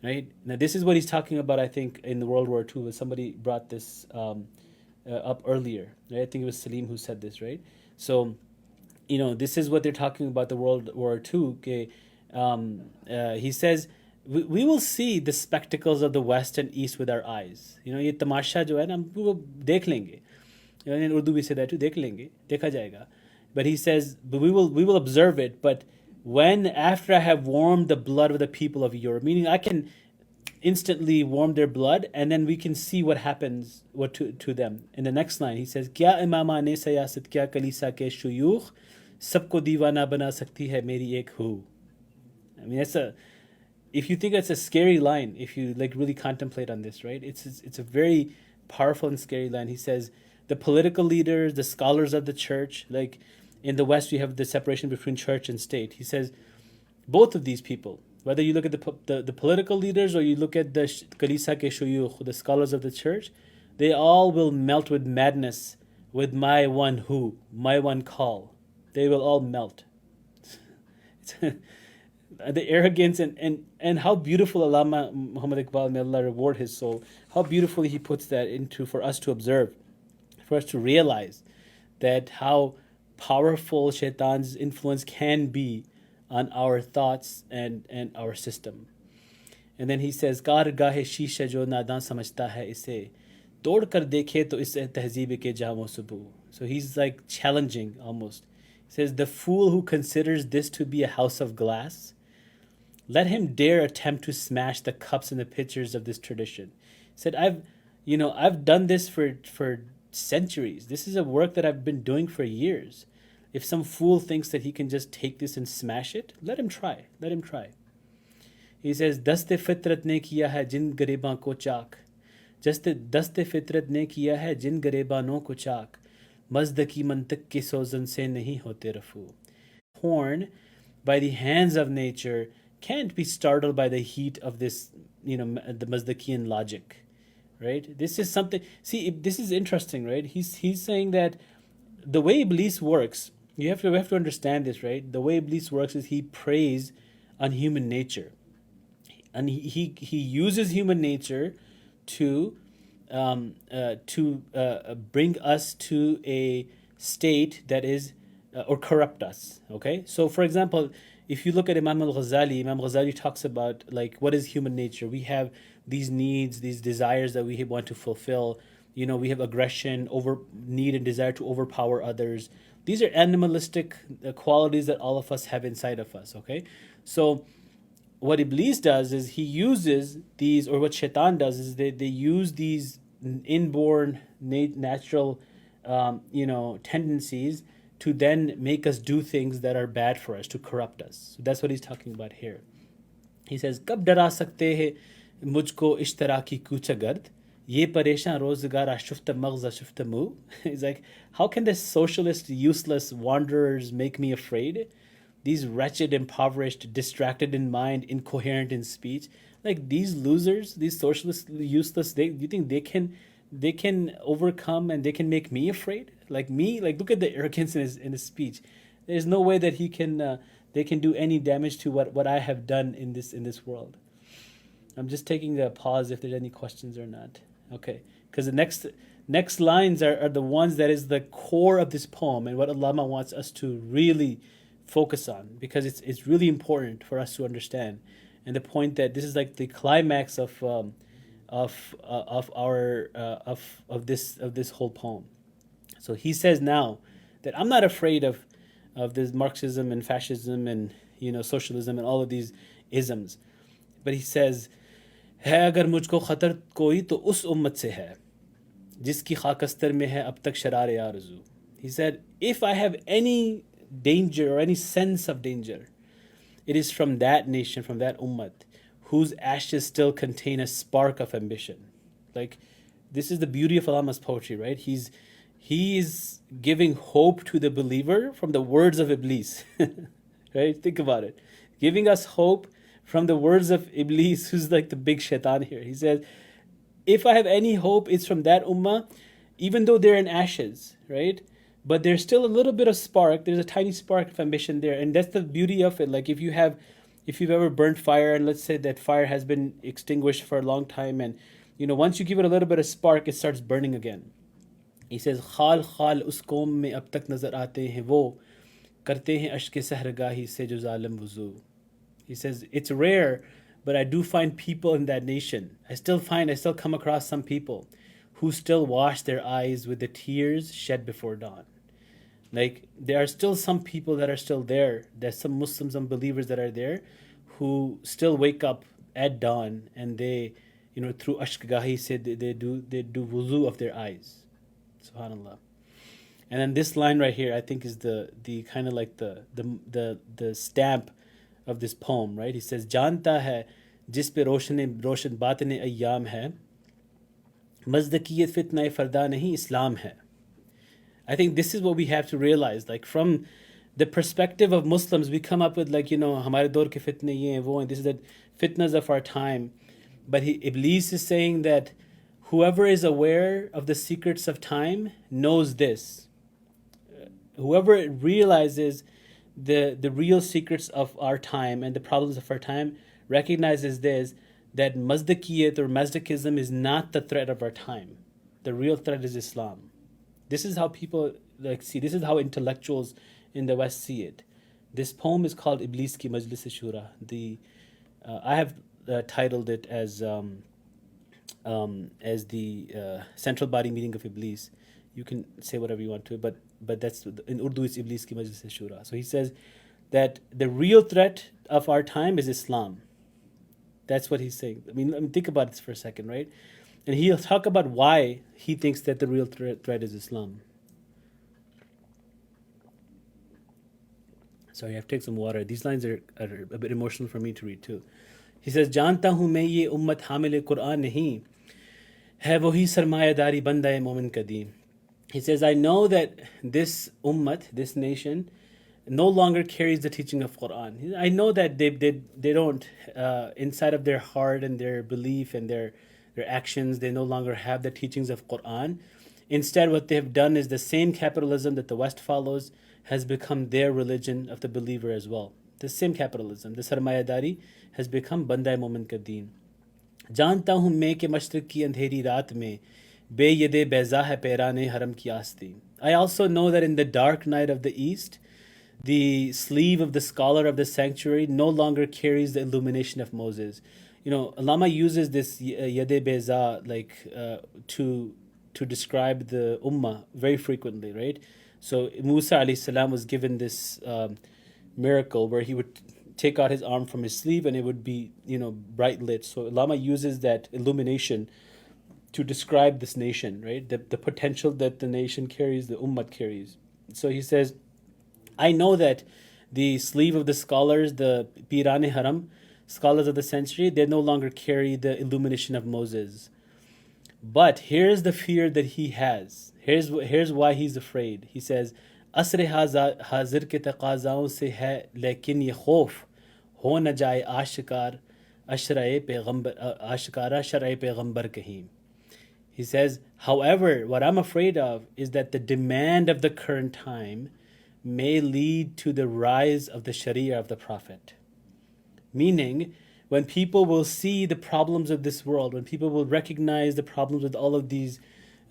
Right? Now this is what he's talking about, I think, in the World War II. Somebody brought this up earlier. Right? I think it was Salim who said this, right? So, this is what they're talking about, the World War II. Okay? He says, we will see the spectacles of the West and East with our eyes. ये तमाशा जो है ना, वो देख लेंगे. In Urdu we say that too, देख लेंगे, देखा जाएगा. But he says, but we will observe it, but when after I have warmed the blood of the people of Europe, meaning I can instantly warm their blood, and then we can see what happens to them. In the next line, he says, क्या इमामा ने सियासत क्या कलीसा के शुयूख सबको दीवाना बना सकती है मेरी एक हू. I mean, if you think that's a scary line, if you really contemplate on this, right? It's a very powerful and scary line. He says, the political leaders, the scholars of the church, like in the West, we have the separation between church and state. He says, both of these people, whether you look at the political leaders or you look at the Kalisa ke Shuyukh, the scholars of the church, they all will melt with madness with my one call. They will all melt. The arrogance and how beautiful Allama Muhammad Iqbal, may Allah reward his soul, how beautifully he puts that into for us to observe, for us to realize that how powerful shaitan's influence can be on our thoughts and our system. And then he says, कारगाहे शीशा जो नादान समझता है इसे तोड़ कर देखे तो इस तहजीब के जामो Subbu. So he's like challenging almost. He says, the fool who considers this to be a house of glass, let him dare attempt to smash the cups and the pitchers of this tradition. He said, I've done this for centuries. This is a work that I've been doing for years. If some fool thinks that he can just take this and smash it, let him try. Let him try. He says, Daste fitrat ne kiya hai jin gareban ko chak. Daste fitrat ne kiya hai jin garebano ko chak. Mazdaki mantak ke sozan se nahi hote rafu. Horn by the hands of nature can't be startled by the heat of this, the Mazdakian logic, right? This is something. See, this is interesting, right? He's saying that the way Iblis works, we have to understand this, right? The way Iblis works is he preys on human nature, and he uses human nature to bring us to a state that is or corrupt us. Okay, so for example, if you look at Imam Ghazali talks about what is human nature. We have these needs, these desires that we want to fulfill. We have aggression, need and desire to overpower others. These are animalistic qualities that all of us have inside of us, okay? So what Iblis does is he uses these, or what Shaitan does is they use these inborn natural, tendencies to then make us do things that are bad for us, to corrupt us. So that's what he's talking about here. He says, कब डरा सकते हैं मुझको इश्तराकी कूचा गर्द ये परेशान रोजगार आशुफ्त मगज आशुफ्त मुँह. He's like, how can this socialist, useless wanderers make me afraid? These wretched, impoverished, distracted in mind, incoherent in speech. Like these losers, these socialists, useless, you think they can overcome and they can make me afraid? Like me, like look at the arrogance in his speech. There's no way that they can do any damage to what I have done in this world. I'm just taking a pause if there's any questions or not. Okay, because the next lines are the ones that is the core of this poem and what Allama wants us to really focus on, because it's really important for us to understand. And the point that this is like the climax of this whole poem. So he says now that I'm not afraid of this Marxism and fascism and socialism and all of these isms, but he says, है अगर मुझको खतर कोई तो उस उम्मत से है जिसकी खाकस्तर में है अब तक शरारे आरज़ू. He said, if I have any danger or any sense of danger, it is from that nation, from that ummah, whose ashes still contain a spark of ambition. Like, this is the beauty of Allama's poetry, right? He is giving hope to the believer from the words of Iblis, right? Think about it. Giving us hope from the words of Iblis, who's like the big shaitan here. He says, if I have any hope, it's from that ummah, even though they're in ashes, right? But there's still a little bit of spark. There's a tiny spark of ambition there. And that's the beauty of it. Like if you've ever burnt fire, and let's say that fire has been extinguished for a long time, and once you give it a little bit of spark, it starts burning again. He says, खाल खाल उस कौम में अब तक नजर आते हैं वो करते हैं अश्क सहरगाही से जो जालिम वुजू. He says, it's rare, but I do find people in that nation. I still come across some people who still wash their eyes with the tears shed before dawn. Like, there are still some people that are still there. There's some Muslims and believers that are there who still wake up at dawn and they, through ashkagahi say they do wuzu of their eyes. Subhanallah. And then this line right here, I think, is the kind of like the stamp of this poem, right? He says, जानता है जिस पे रोशन बातने अय्याम है मज़दकियत फितना फरदा नहीं इस्लाम है. I think this is what we have to realize. Like, from the perspective of Muslims, we come up with हमारे दौर के fitne ये हैं वो हैं. This is the fitnas of our time. But Iblis is saying that whoever is aware of the secrets of time knows this. Whoever realizes the real secrets of our time and the problems of our time recognizes this, that Mazdakiyat or Mazdakism is not the threat of our time. The real threat is Islam. This is how people see. This is how intellectuals in the West see it. This poem is called Iblis ki Majlis Shura. I have titled it as the central body meeting of Iblis. You can say whatever you want to, but that's in Urdu it's Iblis ki Majlis Shura. So he says that the real threat of our time is Islam. That's what he's saying. I mean, think about this for a second, right? And he'll talk about why he thinks that the real threat is Islam. Sorry, I have to take some water. These lines are a bit emotional for me to read too. He says, जानता हूँ मैं ये उम्मत हामिल कुरान नहीं है वही सरमायादारी बंदा मोमिन कदीम. He says, I know that this ummat, this nation, no longer carries the teaching of Quran. I know that they don't, inside of their heart and their belief and their actions, they no longer have the teachings of Quran. Instead, what they have done is the same capitalism that the West follows has become their religion of the believer as well. The same capitalism, the sarmayadari, has become bandai momin ka deen. जानता हूँ मैं कि मशरिक की अंधेरी रात में बेयदे बैज़ा है पैराने हरम की आस्ती. I also know that in the dark night of the East, the sleeve of the scholar of the sanctuary no longer carries the illumination of Moses. Allama uses this yade beza to describe the ummah very frequently, right? So Musa alayhi salam was given this miracle where he would take out his arm from his sleeve and it would be, bright lit. So Allama uses that illumination to describe this nation, right? The potential that the nation carries, the ummah carries. So he says, I know that the sleeve of the scholars, the Pirane Haram, scholars of the century, they no longer carry the illumination of Moses. But here's the fear that he has. Here's why he's afraid. He says, असर हाजिर के तकाज़ाओं से है लेकिन ये खौफ हो न जाए आशिकारा शरए पैगंबर कहीं. He says, however, what I'm afraid of is that the demand of the current time may lead to the rise of the Sharia of the Prophet. Meaning, when people will see the problems of this world, when people will recognize the problems with all of these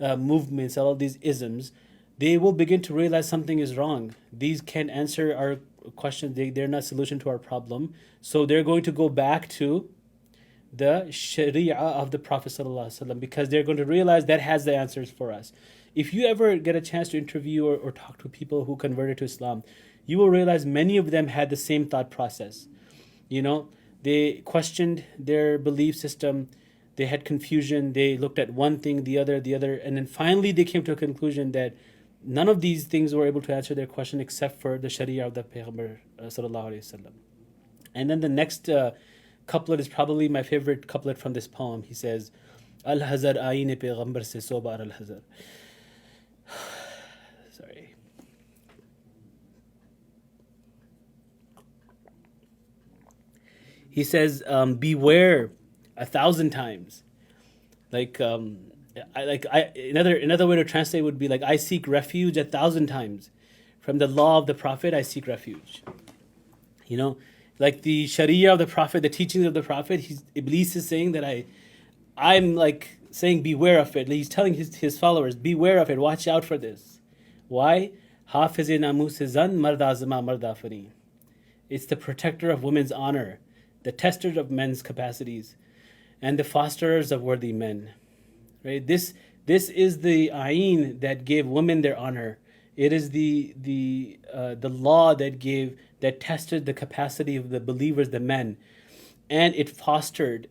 movements, all of these isms, they will begin to realize something is wrong. These can't answer our questions, they're not a solution to our problem. So they're going to go back to the Sharia of the Prophet ﷺ, because they're going to realize that has the answers for us. If you ever get a chance to interview or talk to people who converted to Islam, you will realize many of them had the same thought process. You know, they questioned their belief system, they had confusion, they looked at one thing, the other, and then finally they came to a conclusion that none of these things were able to answer their question except for the Sharia of the Paygambar sallallahu alaihi wasallam. And then the next couplet is probably my favorite couplet from this poem. He says, Al-Hazar ayin Paygambar se sobar al-Hazar. Sorry. He says, beware 1,000 times. Another way to translate would be like, I seek refuge 1,000 times. From the law of the Prophet, I seek refuge. You know, like the Sharia of the Prophet, the teachings of the Prophet, Iblis is saying that I'm like saying beware of it. He's telling his followers, beware of it, watch out for this. Why? Hafiz-e namus-e-zan mard azma mard afari. It's the protector of women's honor, the tester of men's capacities, and the fosterers of worthy men. Right? This is the ayn that gave women their honor. It is the law that tested the capacity of the believers, the men, and it fostered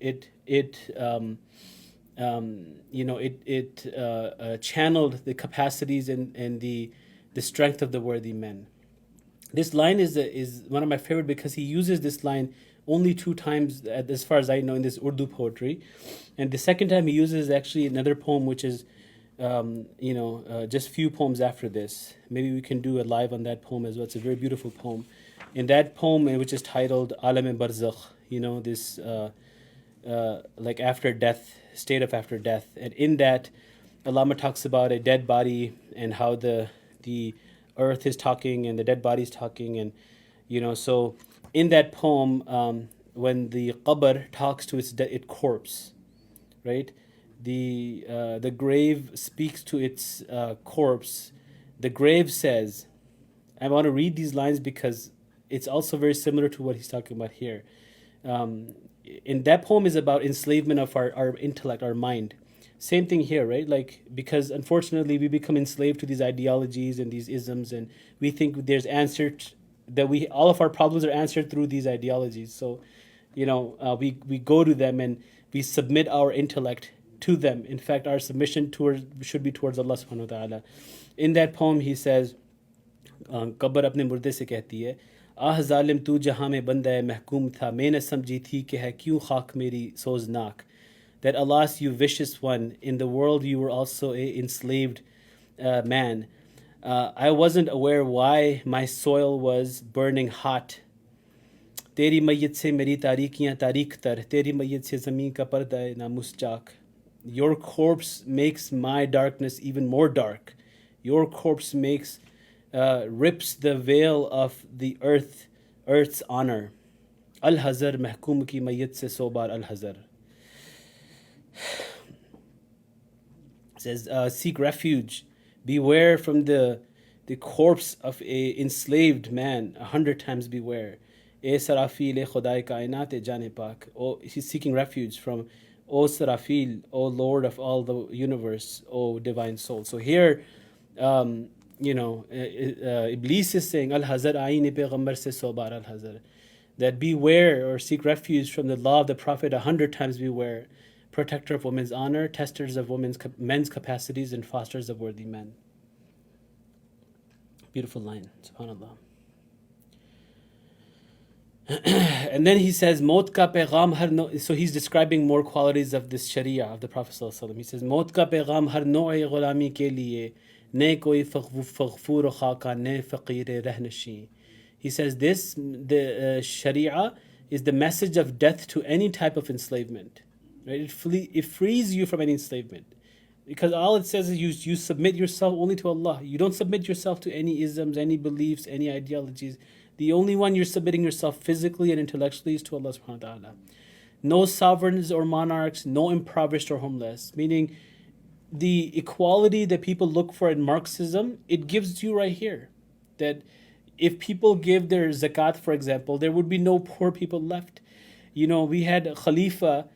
channeled the capacities and the strength of the worthy men. This line is one of my favorite because he uses this line only 2 times, as far as I know, in this Urdu poetry. And the second time he uses actually another poem, which is, just few poems after this. Maybe we can do a live on that poem as well. It's a very beautiful poem. In that poem, which is titled Allama Iqbal, this like after death, state of after death. And in that, Allama talks about a dead body and how the earth is talking and the dead body is talking. And, so in that poem, when the qabr talks to its corpse, right? The grave speaks to its corpse. The grave says, I want to read these lines because it's also very similar to what he's talking about here. In that poem is about enslavement of our intellect, our mind. Same thing here, right? Like, because unfortunately we become enslaved to these ideologies and these isms, and we think there's answered that all of our problems are answered through these ideologies. So, we go to them and we submit our intellect to them. In fact, our submission should be towards Allah subhanahu wa ta'ala. In that poem, he says, कब्र अपने मुर्दे से कहती है, आह जालिम तू जहाँ में बंदा महकूम था, मैंने समझी थी कि है क्यों खाक मेरी सोजनाक. That alas, you vicious one, in the world you were also a enslaved man. I wasn't aware why my soil was burning hot. तेरी मैयत से मेरी तारीकियाँ तारीक तर, तेरी मैयत से ज़मीन का पर्दा है नामुस चाक. Your corpse makes my darkness even more dark. Your corpse rips the veil of the earth's honor. Al-Hazar महकूम की मैयत से सोबार al-Hazar. It says, seek refuge, beware from the corpse of a enslaved man, 100 times beware. E Sarafil e Khuday kainat e jane pak. Oh, he's seeking refuge from O Sarafil, O Lord of all the universe, O divine soul. So here, Iblis is saying, Al-Hazar ayin Paygambar se sobar al-Hazar. That beware or seek refuge from the law of the Prophet 100 times beware. Protector of women's honor, testers of men's capacities, and fosters of worthy men. Beautiful line, subhanAllah. And then he says, Maut ka paigam har no. So he's describing more qualities of this Sharia of the Prophet sallallahu alaihi wasallam. He says, Maut ka paigam har no-e ghulami ke liye, ne koi faghfur khaka ne faqir rahnashi. He says this, the Sharia is the message of death to any type of enslavement. Right? It frees you from any enslavement. Because all it says is you submit yourself only to Allah. You don't submit yourself to any isms, any beliefs, any ideologies. The only one you're submitting yourself physically and intellectually is to Allah subhanahu wa ta'ala. No sovereigns or monarchs, no impoverished or homeless. Meaning the equality that people look for in Marxism, it gives you right here. That if people give their zakat, for example, there would be no poor people left. We had a Khalifa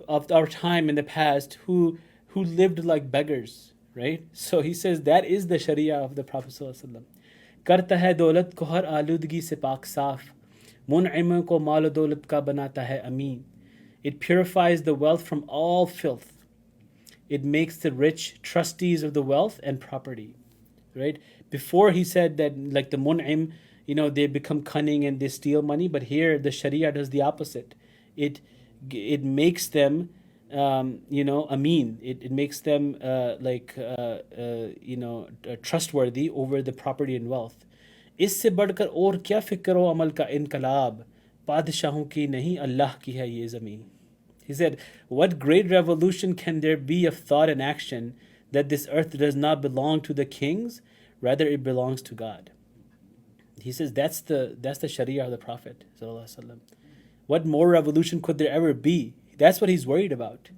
of our time in the past who lived like beggars, right? So he says that is the Sharia of the Prophet sallallahu alaihi wasallam. करता है दौलत को हर आलूदगी से पाक साफ मुनइम को माल दौलत का बनाता है अमीन. It purifies the wealth from all filth. It makes the rich trustees of the wealth and property, right? Before he said that like the mun'im, they become cunning and they steal money, but here the Sharia does the opposite. It makes them ameen. It makes them trustworthy over the property and wealth. इससे बढ़कर और क्या फिक्र हो अमल का इनकलाब बादशाहों की नहीं अल्लाह की है ये ज़मीन. He said, what great revolution can there be of thought and action that this earth does not belong to the kings, rather it belongs to God. He says that's the Sharia of the Prophet sallallahu alaihi wasallam. What more revolution could there ever be? That's what he's worried about.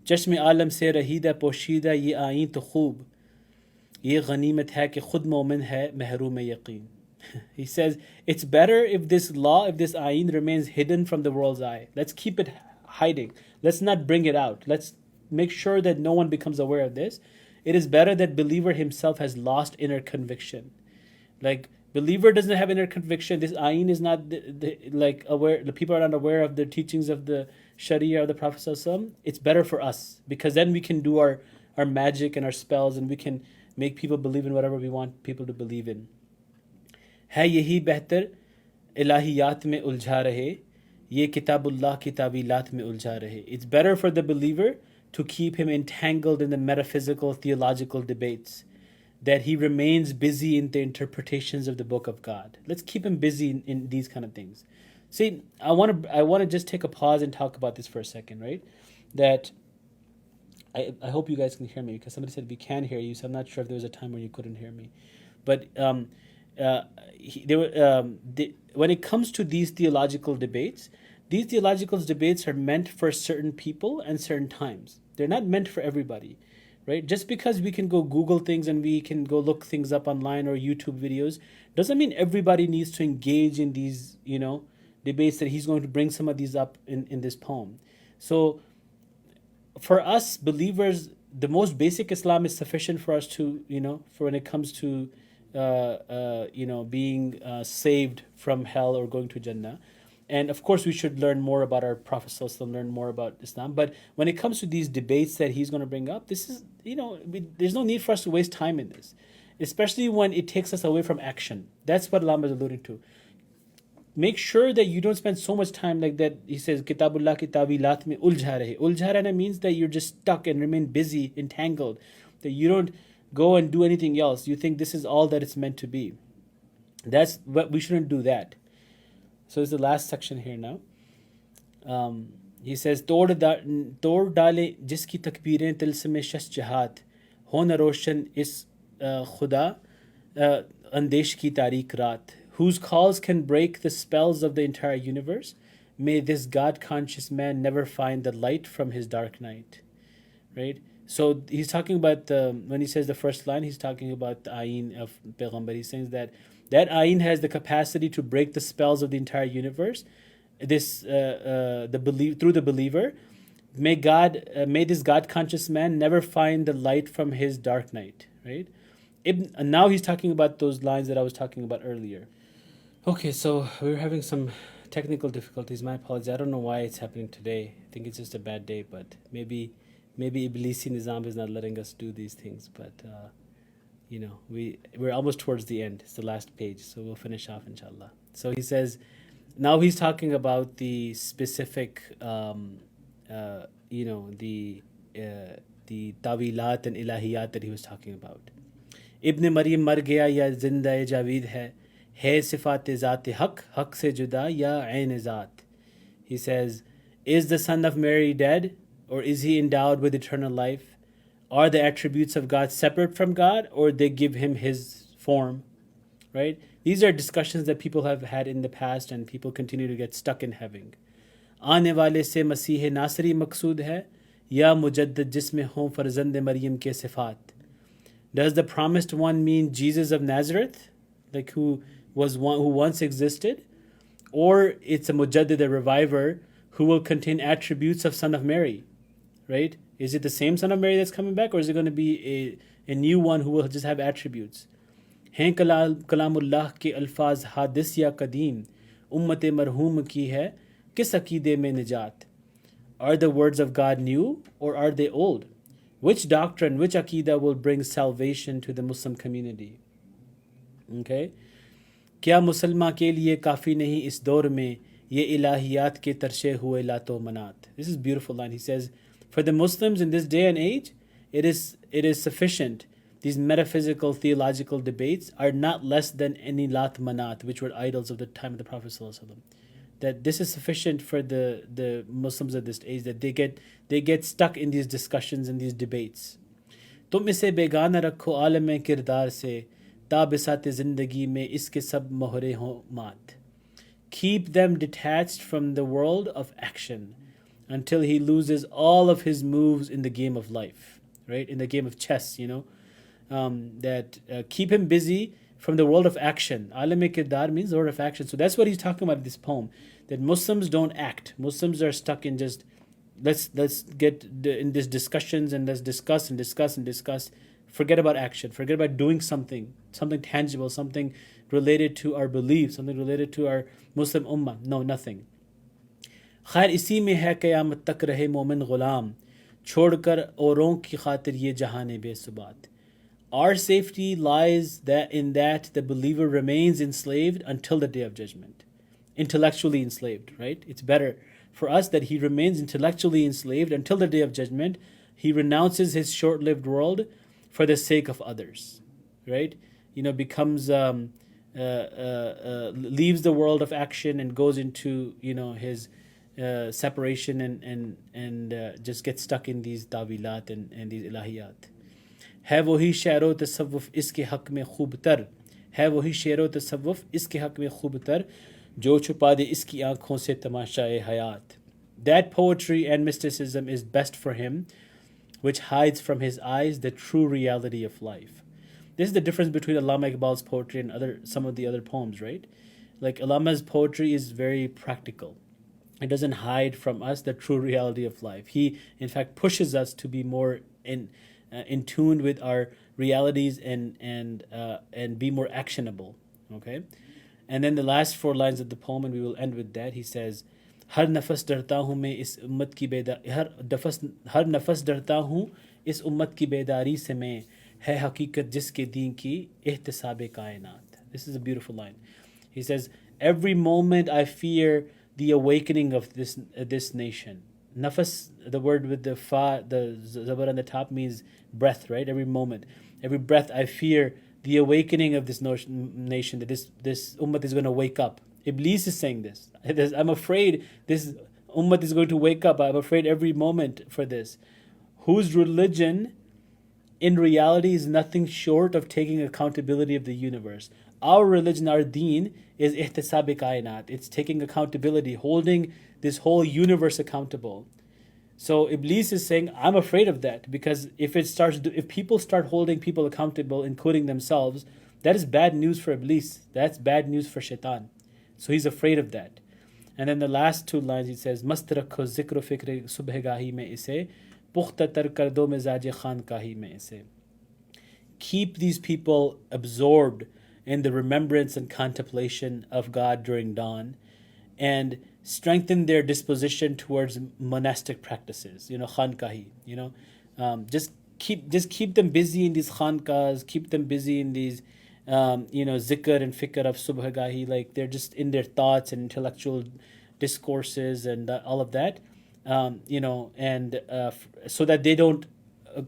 चश्मे आलम से रहीदा पोशीदा ये आईन तो खूब ये गनीमत है कि खुद मोमिन है महरूम यकीन. He says it's better if this law, if this ayn remains hidden from the world's eye. Let's keep it hiding. Let's not bring it out. Let's make sure that no one becomes aware of this. It is better that believer himself has lost inner conviction. Like believer doesn't have inner conviction. This ayn is not aware. The people are not aware of the teachings of the Sharia of the Prophet ﷺ. It's better for us because then we can do our magic and our spells and we can make people believe in whatever we want people to believe in. है यही बेहतर इलाहियात में उलझा रहे ये किताबुल्लाह की तावीलात में उलझा रहे. It's better for the believer to keep him entangled in the metaphysical theological debates, that he remains busy in the interpretations of the book of God. Let's keep him busy in these kind of things. See, I want to just take a pause and talk about this for a second, right? That I hope you guys can hear me because somebody said we can hear you, so I'm not sure if there was a time when you couldn't hear me. But when it comes to these theological debates are meant for certain people and certain times. They're not meant for everybody, right? Just because we can go Google things and we can go look things up online or YouTube videos doesn't mean everybody needs to engage in these, debates that he's going to bring some of these up in this poem. So for us believers, the most basic Islam is sufficient for us to, for when it comes to being saved from hell or going to Jannah. And of course, we should learn more about our Prophet ﷺ, learn more about Islam. But when it comes to these debates that he's going to bring up, this is, there's no need for us to waste time in this, especially when it takes us away from action. That's what Allama is alluding to. Make sure that you don't spend so much time like that. He says, Kitabullah ki tawilat mein uljha rahe. Uljha rahna means that you're just stuck and remain busy, entangled, that you don't go and do anything else. You think this is all that it's meant to be. That's what we shouldn't do that. So it's the last section here now. He says, तोड़ डाले जिसकी तकबीरें तिलस्म शश जहात हो न रोशन इस खुदा अंदेश की तारीक रात. Whose calls can break the spells of the entire universe. May this God-conscious man never find the light from his dark night. Right? So he's talking about when he says the first line, he's talking about the ayn of Payghambar. He's saying that ayn has the capacity to break the spells of the entire universe. This through the believer. May this God-conscious man never find the light from his dark night. Right? And now he's talking about those lines that I was talking about earlier. Okay, so we're having some technical difficulties. My apologies. I don't know why it's happening today. I think it's just a bad day, but maybe Iblisi Nizam is not letting us do these things. But we're almost towards the end. It's the last page, so we'll finish off, inshallah. So he says, Now he's talking about the specific, you know, the tawilat and ilahiyat that he was talking about. Ibn Maryam mar gaya ya zinda javeed hai sifat zat haq se juda ya ain zat. He says, is the son of Mary dead, or is he endowed with eternal life? Are the attributes of God separate from God, or they give him his form? Right? These are discussions that people have had in the past and people continue to get stuck in having. आने वाले से मसीह नासरी मकसूद है या मुजद्दद जिसमें हों फर्जंद मरियम के सिफात. Does the promised one mean Jesus of Nazareth, like who once existed, or it's a mujaddid, a reviver, who will contain attributes of Son of Mary, right? Is it the same Son of Mary that's coming back, or is it going to be a new one who will just have attributes? हैं कलामुल्लाह के अल्फाज हादिस या कदीम उम्मत मरहूम की है किस अकीदे में निजात. Are the words of God new, or are they old? Which doctrine, which aqidah will bring salvation to the Muslim community? Okay. क्या मुसलमान के लिए काफ़ी नहीं इस दौर में ये इलाहियात के तरशे हुए लातो मनात. This is a beautiful line. He says, for the Muslims in this day and age, it is sufficient. These metaphysical, theological debates are not less than any lat manat, which were idols of the time of the Prophet ﷺ. That this is sufficient for the Muslims of this age, that they get stuck in these discussions and these debates. तुम इसे बेगाना रखो आलम किरदार से ताबिसात ज़िंदगी में इसके सब मोहरे हों मात. Keep them detached from the world of action until he loses all of his moves in the game of life, right? In the game of chess, you know. Keep him busy from the world of action. Alam-e kirdar means the world of action. So that's what he's talking about in this poem. That Muslims don't act. Muslims are stuck in just let's get in these discussions and let's discuss and discuss and discuss. Forget about action. Forget about doing something tangible, something related to our beliefs, something related to our Muslim ummah. No, nothing. खैर इसी में है क़यामत तक रहे मोमिन ग़ुलाम छोड़कर औरों की खातिर ये जहाने बेसुबात. Our safety lies that the believer remains enslaved until the day of judgment. Intellectually enslaved, right? It's better for us that he remains intellectually enslaved until the day of judgment. He renounces his short-lived world for the sake of others, right? You know, becomes leaves the world of action and goes into, you know, his separation and just gets stuck in these tawilat and these ilahiyat. है वही शेर व तसव्वुफ इसके हक़ में खूब तर, है वही शेर व तसव्वुफ इसके हक़ में खूब तर जो छुपा दे इसकी आँखों से तमाशाए हयात. That poetry and mysticism is best for him, which hides from his eyes the true reality of life. This is the difference between Allama Iqbal's poetry and some of the other poems, right? Like Allama's poetry is very practical. It doesn't hide from us the true reality of life. He, in fact, pushes us to be more in tune with our realities and be more actionable. Okay, and then the last 4 lines of the poem, and we will end with that. He says, हर नफस डरता हूँ मैं इस उम्मत की हर नफस डरता हूँ इस उम्मत की बेदारी से मैं है हकीकत जिसके दीन की एहतिसाब कायनात. This is a beautiful line. He says, every moment I fear the awakening of this nation. Nafas, the word with the fa, the zabar on the top, means breath, right? Every moment, every breath, I fear the awakening of this nation, that this ummah is going to wake up. Iblis is saying this. I'm afraid this ummah is going to wake up. I'm afraid every moment for this. Whose religion, in reality, is nothing short of taking accountability of the universe. Our religion, our deen, is ihtisab kainat. It's taking accountability, holding this whole universe accountable. So Iblis is saying, I'm afraid of that, because if people start holding people accountable, including themselves, that is bad news for Iblis. That's bad news for Shaitan. So he's afraid of that. And then the last 2 lines, he says, Mast rakho zikr fikr subhgahi mein ise, pukhta tar kar do mizaj khankahi mein ise. Keep these people absorbed in the remembrance and contemplation of God during dawn, and strengthen their disposition towards monastic practices. You know, khankahi. You know, just keep them busy in these khankas. Keep them busy in these zikr and fikr of subh gahi, like they're just in their thoughts and intellectual discourses and all of that, and so that they don't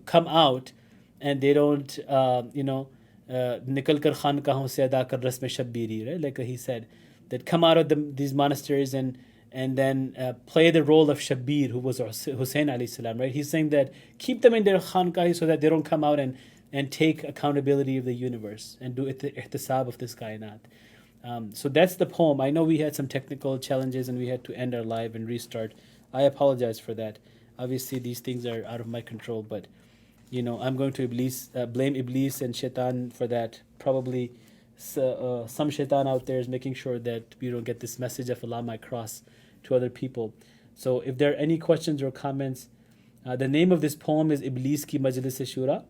come out and they don't, nikal kar khanqahon se ada kar rasm shabbiri, right? Like he said, that come out of these monasteries and then play the role of Shabbir, who was Hussein alayhi salam, right? He's saying that keep them in their khanqah so that they don't come out and take accountability of the universe and do ihtisab of this kainat. So that's the poem. I know we had some technical challenges and we had to end our live and restart. I apologize for that. Obviously, these things are out of my control, but I'm going to blame Iblis and Shaitan for that. Probably some Shaitan out there is making sure that we don't get this message of Allama across to other people. So if there are any questions or comments, the name of this poem is Iblis ki Majlis Shura,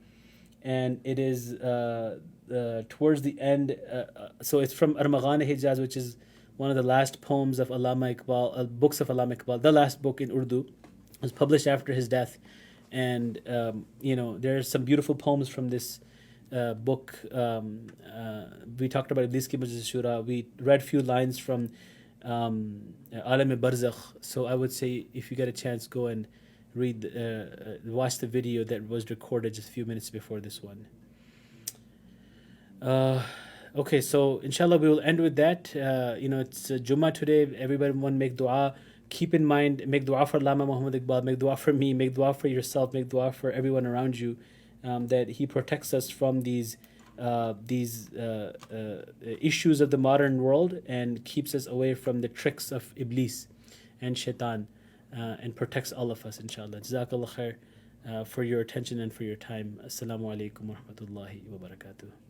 and it is towards the end. So it's from Armaghan Hijaz, which is one of the last poems of Allama Iqbal, books of Allama Iqbal. The last book in Urdu was published after his death, and there are some beautiful poems from this book. We talked about Iblis ki Majlis Shura. We read few lines from Allama Barzakh. So I would say if you get a chance, go and watch the video that was recorded just a few minutes before this one. Okay, so inshallah we will end with that. It's Jummah today. Everybody want to make dua. Keep in mind, make dua for Allama Muhammad Iqbal, make dua for me, make dua for yourself, make dua for everyone around you, that he protects us from these issues of the modern world and keeps us away from the tricks of Iblis and Shaitan, and protects all of us, inshallah. Jazakallah khair for your attention and for your time. Assalamu alaikum wa rahmatullahi wa barakatuh.